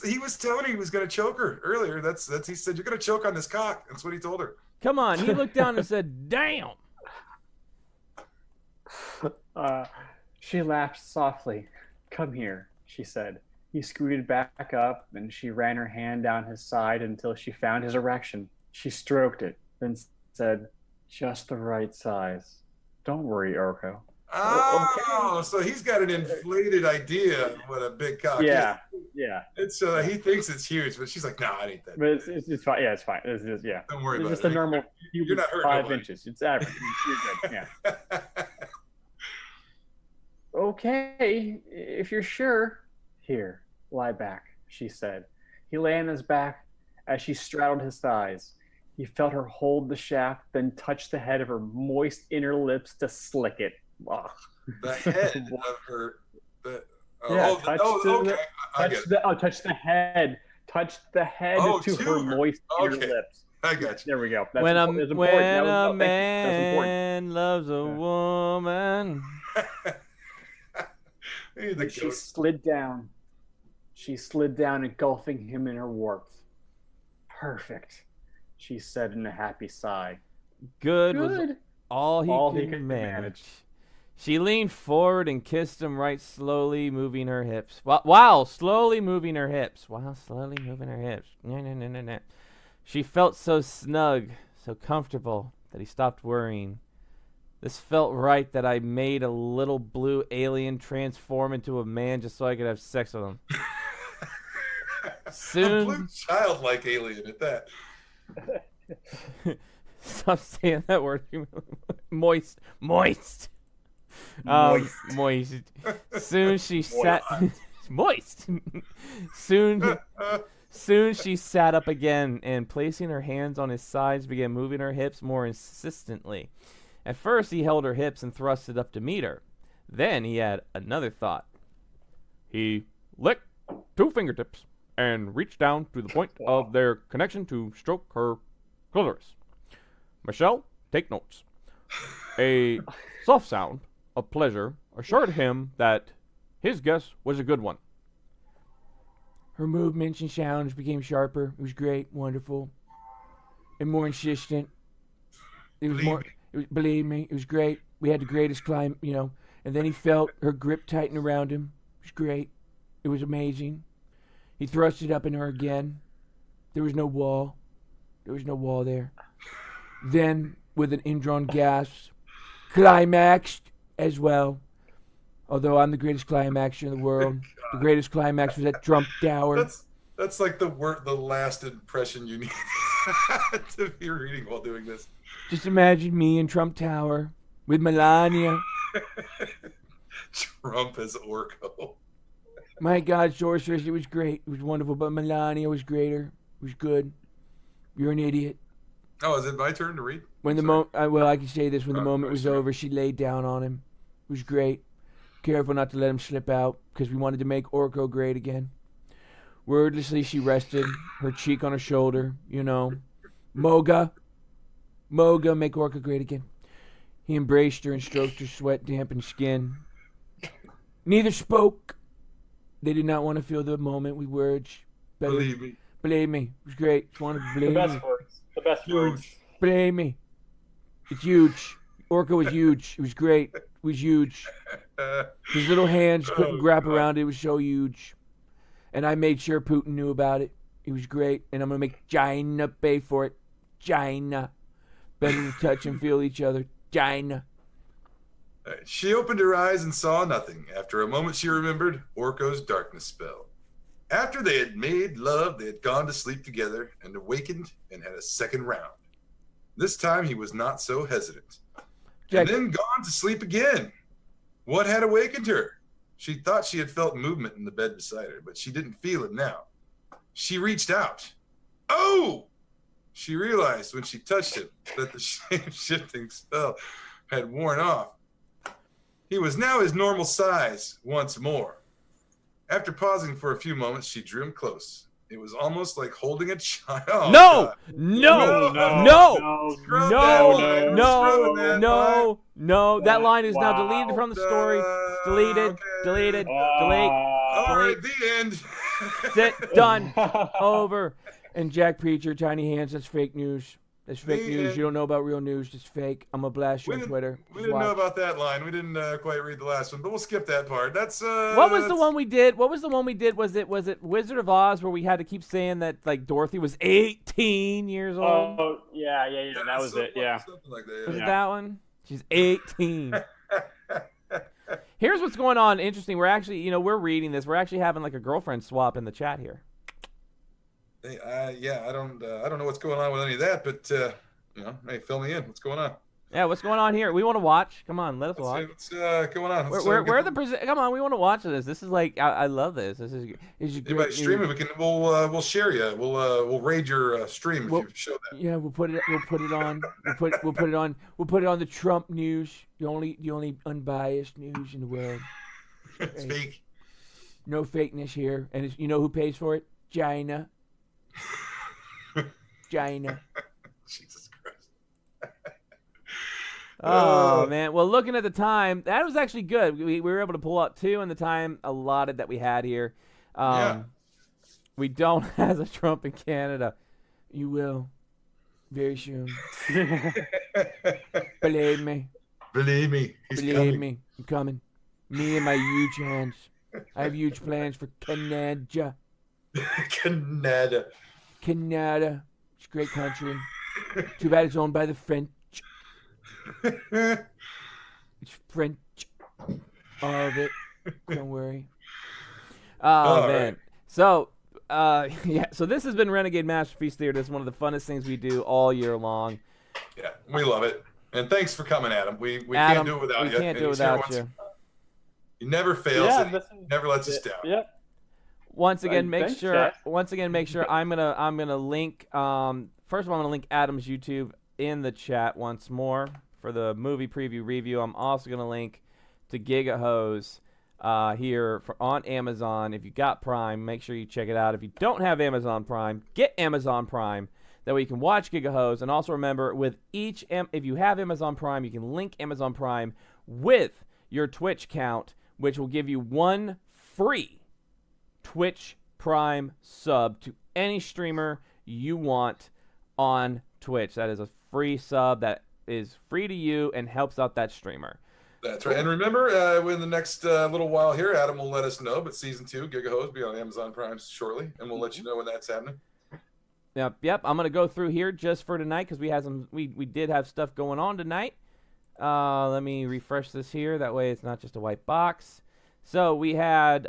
He was telling her he was going to choke her earlier. He said, "You're going to choke on this cock." That's what he told her. Come on. He looked down and said, "Damn." She laughed softly. "Come here," she said. He scooted back up, and she ran her hand down his side until she found his erection. She stroked it, then said, "Just the right size. Don't worry, Orko." Oh, Okay. So he's got an inflated idea of what a big cock is. Yeah. It's he thinks it's huge, but she's like, "No, it ain't that." But it's fine. Yeah, it's fine. It's just, yeah. Don't worry It's about just it. a normal. You're not hurting 5 nobody. inches. It's average. You're good. Yeah. "Okay, if you're sure." "Here, lie back," she said. He lay on his back as she straddled his thighs. He felt her hold the shaft, then touch the head of her moist inner lips to slick it. Ugh. The head of her. Touch the head. Touch the head to her moist inner lips. I got you. There we go. When a man loves a woman. Hey, the And she goat. slid down. She slid down, engulfing him in her warmth. Perfect, she said in a happy sigh. Good was Good. all he All could he could manage. manage. She leaned forward and kissed him right slowly, moving her hips. Wow, slowly moving her hips. Wow, slowly moving her hips. No. She felt so snug, so comfortable that he stopped worrying. This felt right that I made a little blue alien transform into a man just so I could have sex with him. A Soon. blue childlike alien at that. Stop saying that word. Moist. Moist. Soon she sat. Moist. Soon she sat up again and, placing her hands on his sides, began moving her hips more insistently. At first, he held her hips and thrusted up to meet her. Then he had another thought. He licked 2 fingertips and reached down to the point of their connection to stroke her clitoris. Michelle, take notes. A soft sound of pleasure assured him that his guess was a good one. Her movements and sounds became sharper. It was great, wonderful, and more insistent. It was more. Believe me, it was great. We had the greatest climb, And then he felt her grip tighten around him. It was great. It was amazing. He thrust it up in her again. There was no wall. There was no wall there. Then, with an indrawn gasp, climaxed as well. Although I'm the greatest climaxer in the world. The greatest climax was at Trump Tower. That's like the last impression you need to be reading while doing this. Just imagine me in Trump Tower with Melania. Trump as Orko. My God, sorceress, it was great. It was wonderful, but Melania was greater. It was good. You're an idiot. Oh, is it my turn to read? When the I can say this. When the moment was over, she laid down on him. It was great. Careful not to let him slip out, because we wanted to make Orko great again. Wordlessly, she rested, her cheek on her shoulder. Moga, make Orko great again. He embraced her and stroked her sweat-dampened skin. Neither spoke. They did not want to feel the moment with words. Believe me. Believe me. It was great. Just wanted to believe me. The best words. Believe me. It's huge. Orko was huge. It was great. It was huge. His little hands couldn't grab around it. It was so huge. And I made sure Putin knew about it. It was great. And I'm going to make China pay for it. China. Better to touch and feel each other. China. She opened her eyes and saw nothing. After a moment, she remembered Orko's darkness spell. After they had made love, they had gone to sleep together and awakened and had a second round. This time, he was not so hesitant. Jack. And then gone to sleep again. What had awakened her? She thought she had felt movement in the bed beside her, but she didn't feel it now. She reached out. Oh! She realized when she touched him that the shape-shifting spell had worn off. He was now his normal size once more. After pausing for a few moments, she drew him close. It was almost like holding a child. Oh, No! God. No! That line is now deleted from the story. It's deleted. Okay. Deleted. All right, Delete. the end. Sit. Done. Over. And Jack Preacher, Tiny Hands, that's fake news. That's fake news. You don't know about real news. It's fake. I'm going to blast you on Twitter. We didn't know about that line. We didn't quite read the last one, but we'll skip that part. That's What was the one we did? Was it Wizard of Oz where we had to keep saying that like Dorothy was 18 years old? Oh, yeah. That was it. Yeah. Something like that. Was it that one? She's 18. Here's what's going on. Interesting. We're actually, we're reading this. We're actually having like a girlfriend swap in the chat here. Hey, I don't know what's going on with any of that, but hey, fill me in. What's going on? Yeah, what's going on here? We want to watch. Come on, let us watch. What's going on? Where the come on, we want to watch this. This is like I love this. This is great. Streaming, we'll share you. We'll raid your stream if you show that. Yeah, we'll put it on. We'll put it on the Trump news. The only unbiased news in the world. It's fake. No fakeness here, and it's, who pays for it? China. China. Jesus Christ. Oh, man. Well, looking at the time, that was actually good. We were able to pull out 2 in the time allotted that we had here. We don't have a Trump in Canada. You will. Very soon. Believe me. Believe me. He's Believe coming. me. I'm coming. Me and my huge hands. I have huge plans for Canada. Canada. Canada. It's a great country. Too bad it's owned by the French. It's French. All of it. Don't worry. Oh, man. Right. So, so this has been Renegade Masterpiece Theater. This is one of the funnest things we do all year long. Yeah, we love it. And thanks for coming, Adam. We Adam, can't do it without you. We can't do it And he's here without once- you. He never fails. Yeah, and he this never lets us down. Yep. Once again, make Thanks, sure. Jack. Once again, make sure I'm gonna link. First of all, I'm gonna link Adam's YouTube in the chat once more for the movie preview review. I'm also gonna link to Giga Hose here on Amazon. If you got Prime, make sure you check it out. If you don't have Amazon Prime, get Amazon Prime. That way you can watch Giga Hose. And also remember, with each if you have Amazon Prime, you can link Amazon Prime with your Twitch account, which will give you 1 free Twitch Prime sub to any streamer you want on Twitch. That is a free sub that is free to you and helps out that streamer. That's right. And remember, in the next little while here, Adam will let us know, but season 2, Giga Hose, will be on Amazon Prime shortly, and we'll let you know when that's happening. Yep. I'm gonna go through here just for tonight because we did have stuff going on tonight. Let me refresh this here. That way it's not just a white box. So we had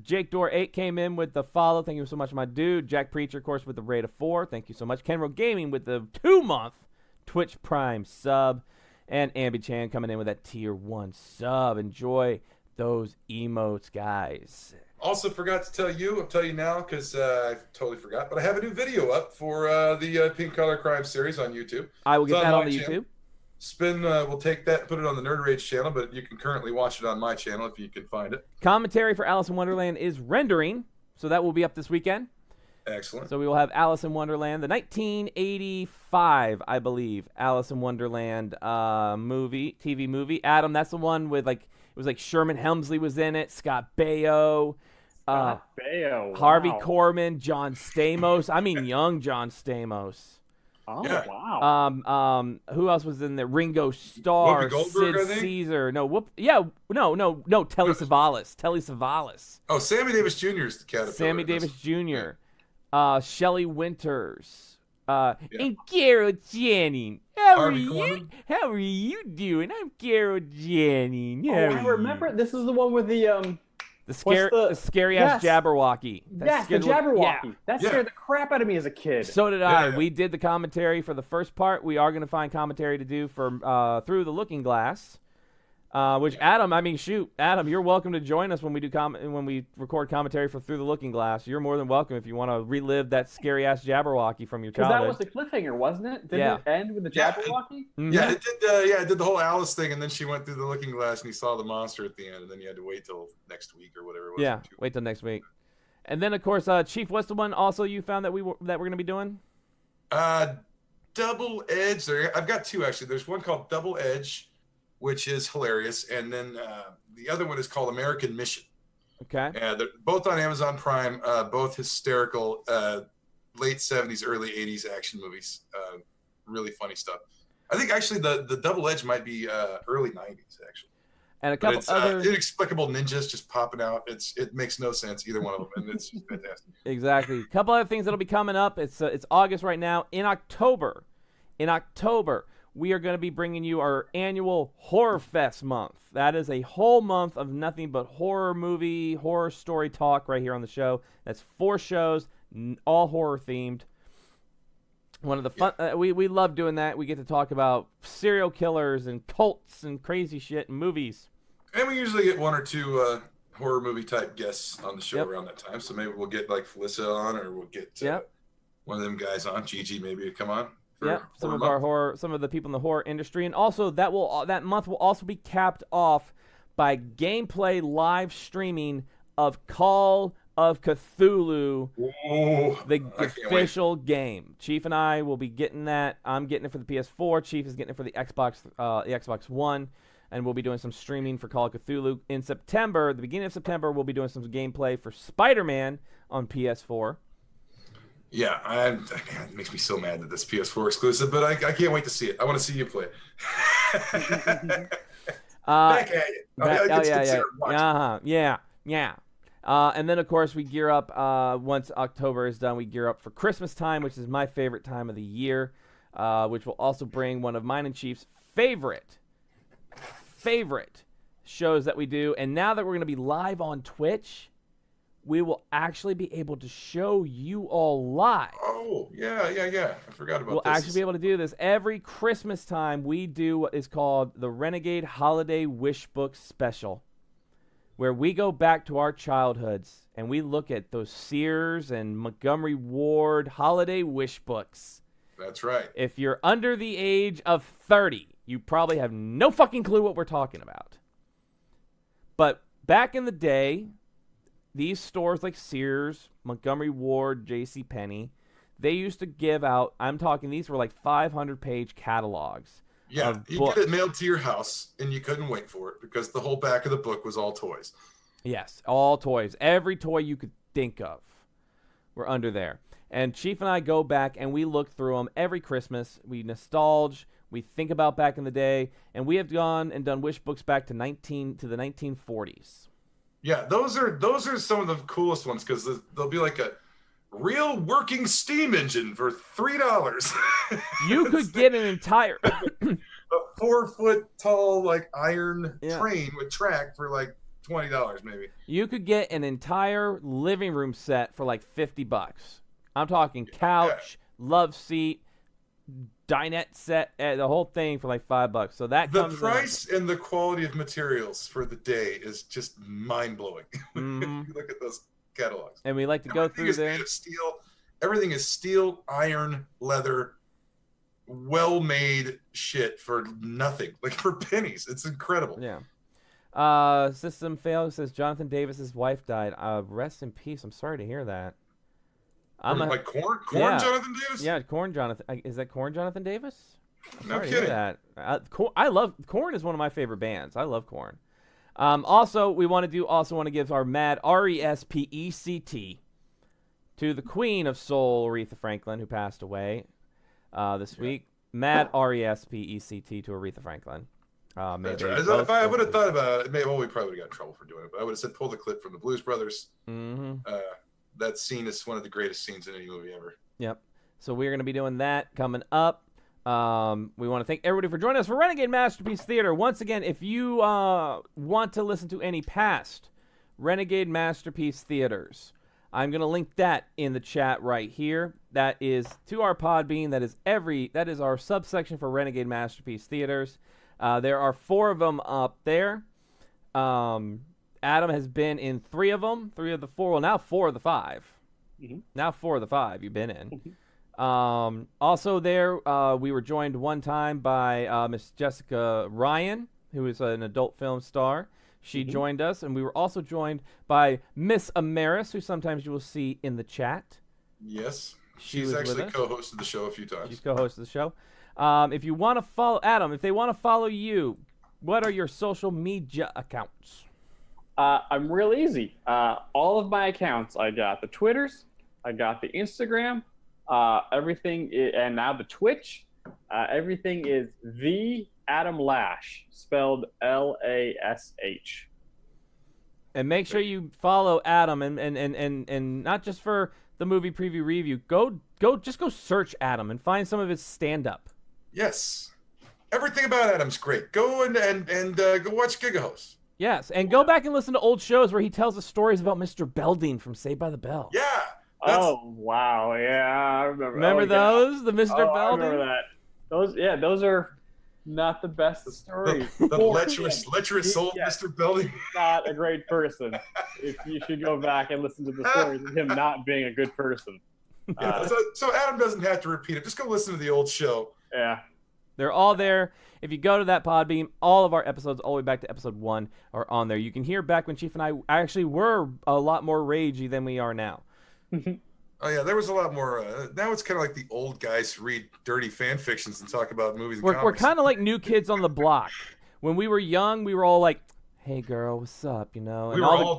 Jake Door 8 came in with the follow. Thank you so much, my dude. Jack Preacher, of course, with the rate of 4. Thank you so much. Kenro Gaming with the 2-month Twitch Prime sub. And Ambi Chan coming in with that tier 1 sub. Enjoy those emotes, guys. Also forgot to tell you, I'll tell you now because I totally forgot, but I have a new video up for the Pink Collar Crime series on YouTube. I will get It's that on my the channel. YouTube. Spin will take that and put it on the Nerd Rage channel, but you can currently watch it on my channel if you can find it. Commentary for Alice in Wonderland is rendering, so that will be up this weekend. Excellent. So we will have Alice in Wonderland, the 1985, I believe, Alice in Wonderland TV movie. Adam, that's the one with it was like Sherman Hemsley was in it, Scott Baio, Baio, Harvey wow. Korman, John Stamos. I mean, young John Stamos. Oh, Yeah. wow. Who else was in there? Ringo Starr, Whoopi Goldberg, I Sid think? Caesar. No, no, Telly Savalas. Oh, Sammy Davis Jr. is the caterpillar. Sammy in this. Davis Jr., Shelley Winters, and Carol Channing. How are Harvey you? Korman? How are you doing? I'm Carol Channing. Oh, I remember. This is the one with the the the- scary ass Yes. Jabberwocky. yes, the Jabberwocky. Yeah. That Yeah. scared the crap out of me as a kid. So did Yeah, I. yeah. We did the commentary for the first part. We are going to find commentary to do for Through the Looking Glass. Which Adam, Adam, you're welcome to join us when we do when we record commentary for Through the Looking Glass. You're more than welcome if you want to relive that scary ass Jabberwocky from your Because that was childhood. the cliffhanger, wasn't it? Didn't Yeah. it end with the Yeah, Jabberwocky? Mhm. Yeah, it did the whole Alice thing, and then she went through the looking glass and he saw the monster at the end, and then you had to wait till next week or whatever it was. Yeah, or 2 wait till next week. And then of course, Chief, what's the one also you found that we're going to be doing? Double Edge. I've got 2 actually. There's one called Double Edge, which is hilarious, and then the other one is called American Mission. Okay. They're both on Amazon Prime. Both hysterical, late 70s, early 80s action movies. Really funny stuff. I think actually the Double Edge might be early 90s actually. And a But couple it's other inexplicable ninjas just popping out. It makes no sense, either one of them, and it's just fantastic. Exactly. A couple other things that'll be coming up. It's August right now. In October, we are going to be bringing you our annual Horror Fest month. That is a whole month of nothing but horror movie, horror story talk right here on the show. That's 4 shows, all horror themed. One of the fun, we love doing that. We get to talk about serial killers and cults and crazy shit and movies. And we usually get 1 or 2 horror movie type guests on the show Yep. around that time. So maybe we'll get like Felissa on, or we'll get Yep. one of them guys on, Gigi maybe to come on. for Yep, Horror some of the people in the horror industry, and also that month will also be capped off by gameplay live streaming of Call of Cthulhu, Ooh, the I can't official game. Chief and I will be getting that. I'm getting it for the PS4. Chief is getting it for the Xbox One, and we'll be doing some streaming for Call of Cthulhu in September. The beginning of September, we'll be doing some gameplay for Spider-Man on PS4. Yeah, man, it makes me so mad that this PS4 exclusive, but I can't wait to see it. I want to see you play it. Back at you. Yeah. And then, of course, we gear up, once October is done, we gear up for Christmas time, which is my favorite time of the year, which will also bring one of mine and Chief's favorite shows that we do. And now that we're going to be live on Twitch, we will actually be able to show you all live. Oh, yeah. I forgot about We'll this. actually be able to do this. Every Christmas time, we do what is called the Renegade Holiday Wish Book Special, where we go back to our childhoods and we look at those Sears and Montgomery Ward holiday wish books. That's right. If you're under the age of 30, you probably have no fucking clue what we're talking about. But back in the day, these stores like Sears, Montgomery Ward, JCPenney, they used to give out, I'm talking, these were like 500-page catalogs. Yeah, you get it mailed to your house, and you couldn't wait for it because the whole back of the book was all toys. Yes, all toys. Every toy you could think of were under there. And Chief and I go back, and we look through them every Christmas. We nostalgia. We think about back in the day. And we have gone and done wish books back to the 1940s. Yeah, those are some of the coolest ones because they'll be like a real working steam engine for $3. You could get an entire a 4-foot tall like iron train with track for like $20 maybe. You could get an entire living room set for like $50. I'm talking couch, love seat, dinette set, the whole thing for like $5. So that the price and the quality of materials for the day is just mind blowing. Mm-hmm. You look at those catalogs, and we like to go through there. Made of steel. Everything is steel, iron, leather, well-made shit for nothing, like for pennies. It's incredible. Yeah. System fails. Says Jonathan Davis's wife died. Rest in peace. I'm sorry to hear that. Like Corn Jonathan Davis? Yeah, Corn Jonathan. Is that Corn Jonathan Davis? No kidding. That. I love Corn. Is one of my favorite bands. I love Corn. Also, we want to give our mad RESPECT to the Queen of Soul, Aretha Franklin, who passed away this week. Mad RESPECT to Aretha Franklin. That's right. If I would have thought about it, we probably would have got in trouble for doing it, but I would have said pull the clip from the Blues Brothers. Mm-hmm. That scene is one of the greatest scenes in any movie ever. Yep. So we're going to be doing that coming up. We want to thank everybody for joining us for Renegade Masterpiece Theater. Once again, if you want to listen to any past Renegade Masterpiece Theaters, I'm going to link that in the chat right here. That is to our Podbean. That is our subsection for Renegade Masterpiece Theaters. There are 4 of them up there. Adam has been in 3 of them. 3 of the 4. Well, now 4 of the 5. Mm-hmm. Now 4 of the 5 you've been in. Also there, we were joined one time by Miss Jessica Ryan, who is an adult film star. She joined us, and we were also joined by Miss Amaris, who sometimes you will see in the chat. Yes. She's actually co-hosted the show a few times. She's co-hosted the show. If you want to follow Adam, if they want to follow you, what are your social media accounts? I'm real easy. All of my accounts, I got the Twitters, I got the Instagram, everything, and now the Twitch. Everything is the Adam Lash, spelled Lash. And make sure you follow Adam, and not just for the movie preview review. Just go search Adam and find some of his stand-up. Yes, everything about Adam's great. Go and go watch Gigahost. Yes, and go back and listen to old shows where he tells us stories about Mr. Belding from Saved by the Bell. Yeah. Oh wow, yeah, I remember. Remember those? The Mr. Belding? I remember that. Those are not the best stories. The lecherous soul, yes, Mr. Belding. Not a great person. If you should go back and listen to the stories of him not being a good person. So Adam doesn't have to repeat it. Just go listen to the old show. Yeah. They're all there. If you go to that Podbeam, all of our episodes, all the way back to episode 1, are on there. You can hear back when Chief and I actually were a lot more ragey than we are now. Oh yeah, there was a lot more. Now it's kind of like the old guys read dirty fan fictions and talk about movies. And We're kind of like new kids on the block. When we were young, we were all like, "Hey, girl, what's up?" You know.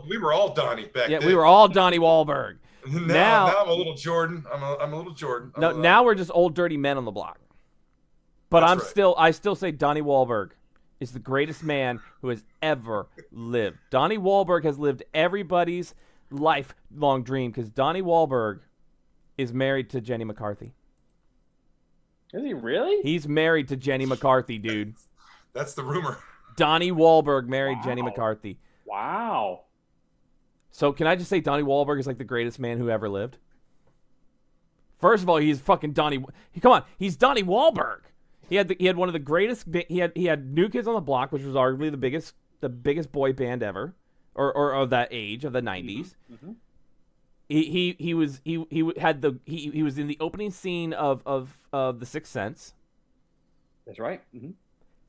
We were all Donnie back then. Yeah, we were all Donnie Wahlberg. Now I'm a little Jordan. I'm a little Jordan. Now we're just old dirty men on the block. But I still say Donnie Wahlberg is the greatest man who has ever lived. Donnie Wahlberg has lived everybody's lifelong dream because Donnie Wahlberg is married to Jenny McCarthy. Is he really? He's married to Jenny McCarthy, dude. That's the rumor. Donnie Wahlberg married Jenny McCarthy. Wow. So can I just say Donnie Wahlberg is like the greatest man who ever lived? First of all, he's fucking Donnie. Come on, he's Donnie Wahlberg. He had one of the greatest. He had New Kids on the Block, which was arguably the biggest boy band ever, or of that age of the '90s. Mm-hmm. He was in the opening scene of The Sixth Sense. That's right. Mm-hmm.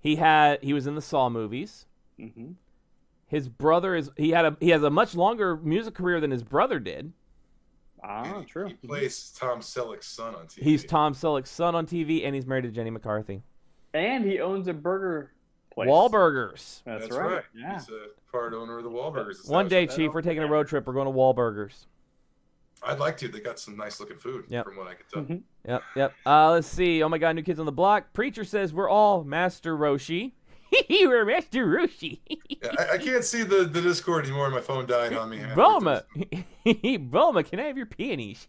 He was in the Saw movies. Mm-hmm. His brother he has a much longer music career than his brother did. Ah, true. He plays Tom Selleck's son on TV. He's Tom Selleck's son on TV, and he's married to Jenny McCarthy. And he owns a burger place. Wahlburgers. That's right. Yeah. He's a part owner of the Wahlburgers. One day, Chief, we're taking a road trip. We're going to Wahlburgers. I'd like to. They got some nice looking food, from what I can tell. Mm-hmm. Yep. Let's see. Oh my God, New Kids on the Block. Preacher says we're all Master Roshi. We're Master Roshi. I can't see the Discord anymore. My phone died on me. Bulma, can I have your peonies?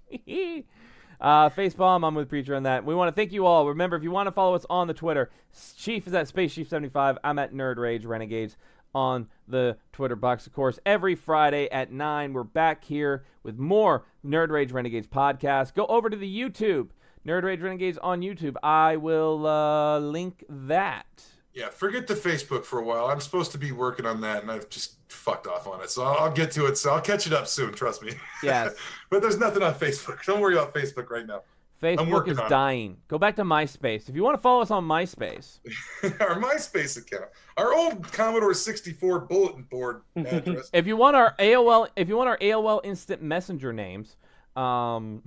Facepalm, I'm with Preacher on that. We want to thank you all. Remember, if you want to follow us on the Twitter, Chief is at SpaceChief75. I'm at Nerd Rage Renegades on the Twitter box. Of course, every Friday at 9, we're back here with more Nerd Rage Renegades podcast. Go over to the YouTube, Nerd Rage Renegades on YouTube. I will link that. Yeah, forget the Facebook for a while. I'm supposed to be working on that, and I've just fucked off on it. So I'll get to it. So I'll catch it up soon, trust me. Yes. But there's nothing on Facebook. Don't worry about Facebook right now. Facebook is dying. Go back to MySpace. If you want to follow us on MySpace. Our MySpace account. Our old Commodore 64 bulletin board address. If you want our AOL Instant Messenger names, but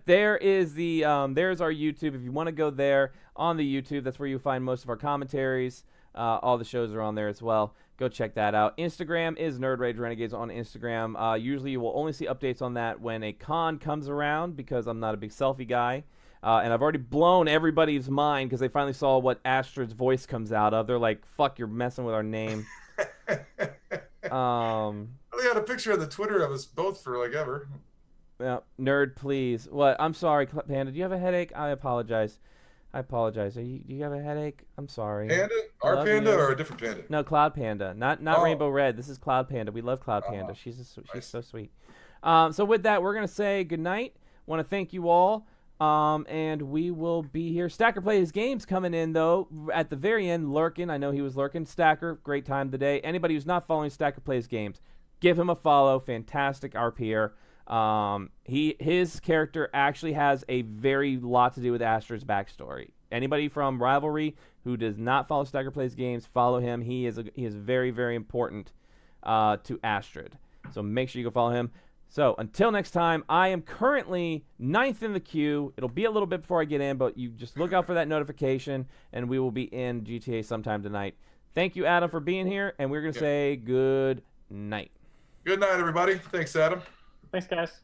there is there's our YouTube. If you want to go there on the YouTube, that's where you'll find most of our commentaries. All the shows are on there as well. Go check that out. Instagram is Nerd Rage Renegades on Instagram. Usually you will only see updates on that when a con comes around because I'm not a big selfie guy. And I've already blown everybody's mind because they finally saw what Astrid's voice comes out of. They're like, fuck, you're messing with our name. We had a picture of the Twitter of us both for like ever. Yeah, nerd, please. What? I'm sorry, Panda. Do you have a headache? I apologize. Do you have a headache? I'm sorry. Panda? Our Panda or a different Panda? No, Cloud Panda. Not Rainbow Red. This is Cloud Panda. We love Cloud Panda. She's so sweet. So with that, we're going to say goodnight. Want to thank you all. And we will be here. Stacker Plays Games coming in, though, at the very end, lurking. I know he was lurking. Stacker, great time today. Anybody who's not following Stacker Plays Games, give him a follow. Fantastic RPer. His character actually has a very lot to do with Astrid's backstory. Anybody from Rivalry who does not follow Stacker Plays Games, follow him. He is very, very important to Astrid. So make sure you go follow him. So until next time, I am currently 9th in the queue. It'll be a little bit before I get in, but you just look out for that notification, and we will be in GTA sometime tonight. Thank you, Adam, for being here, and we're going to say good night. Good night, everybody. Thanks, Adam. Thanks, guys.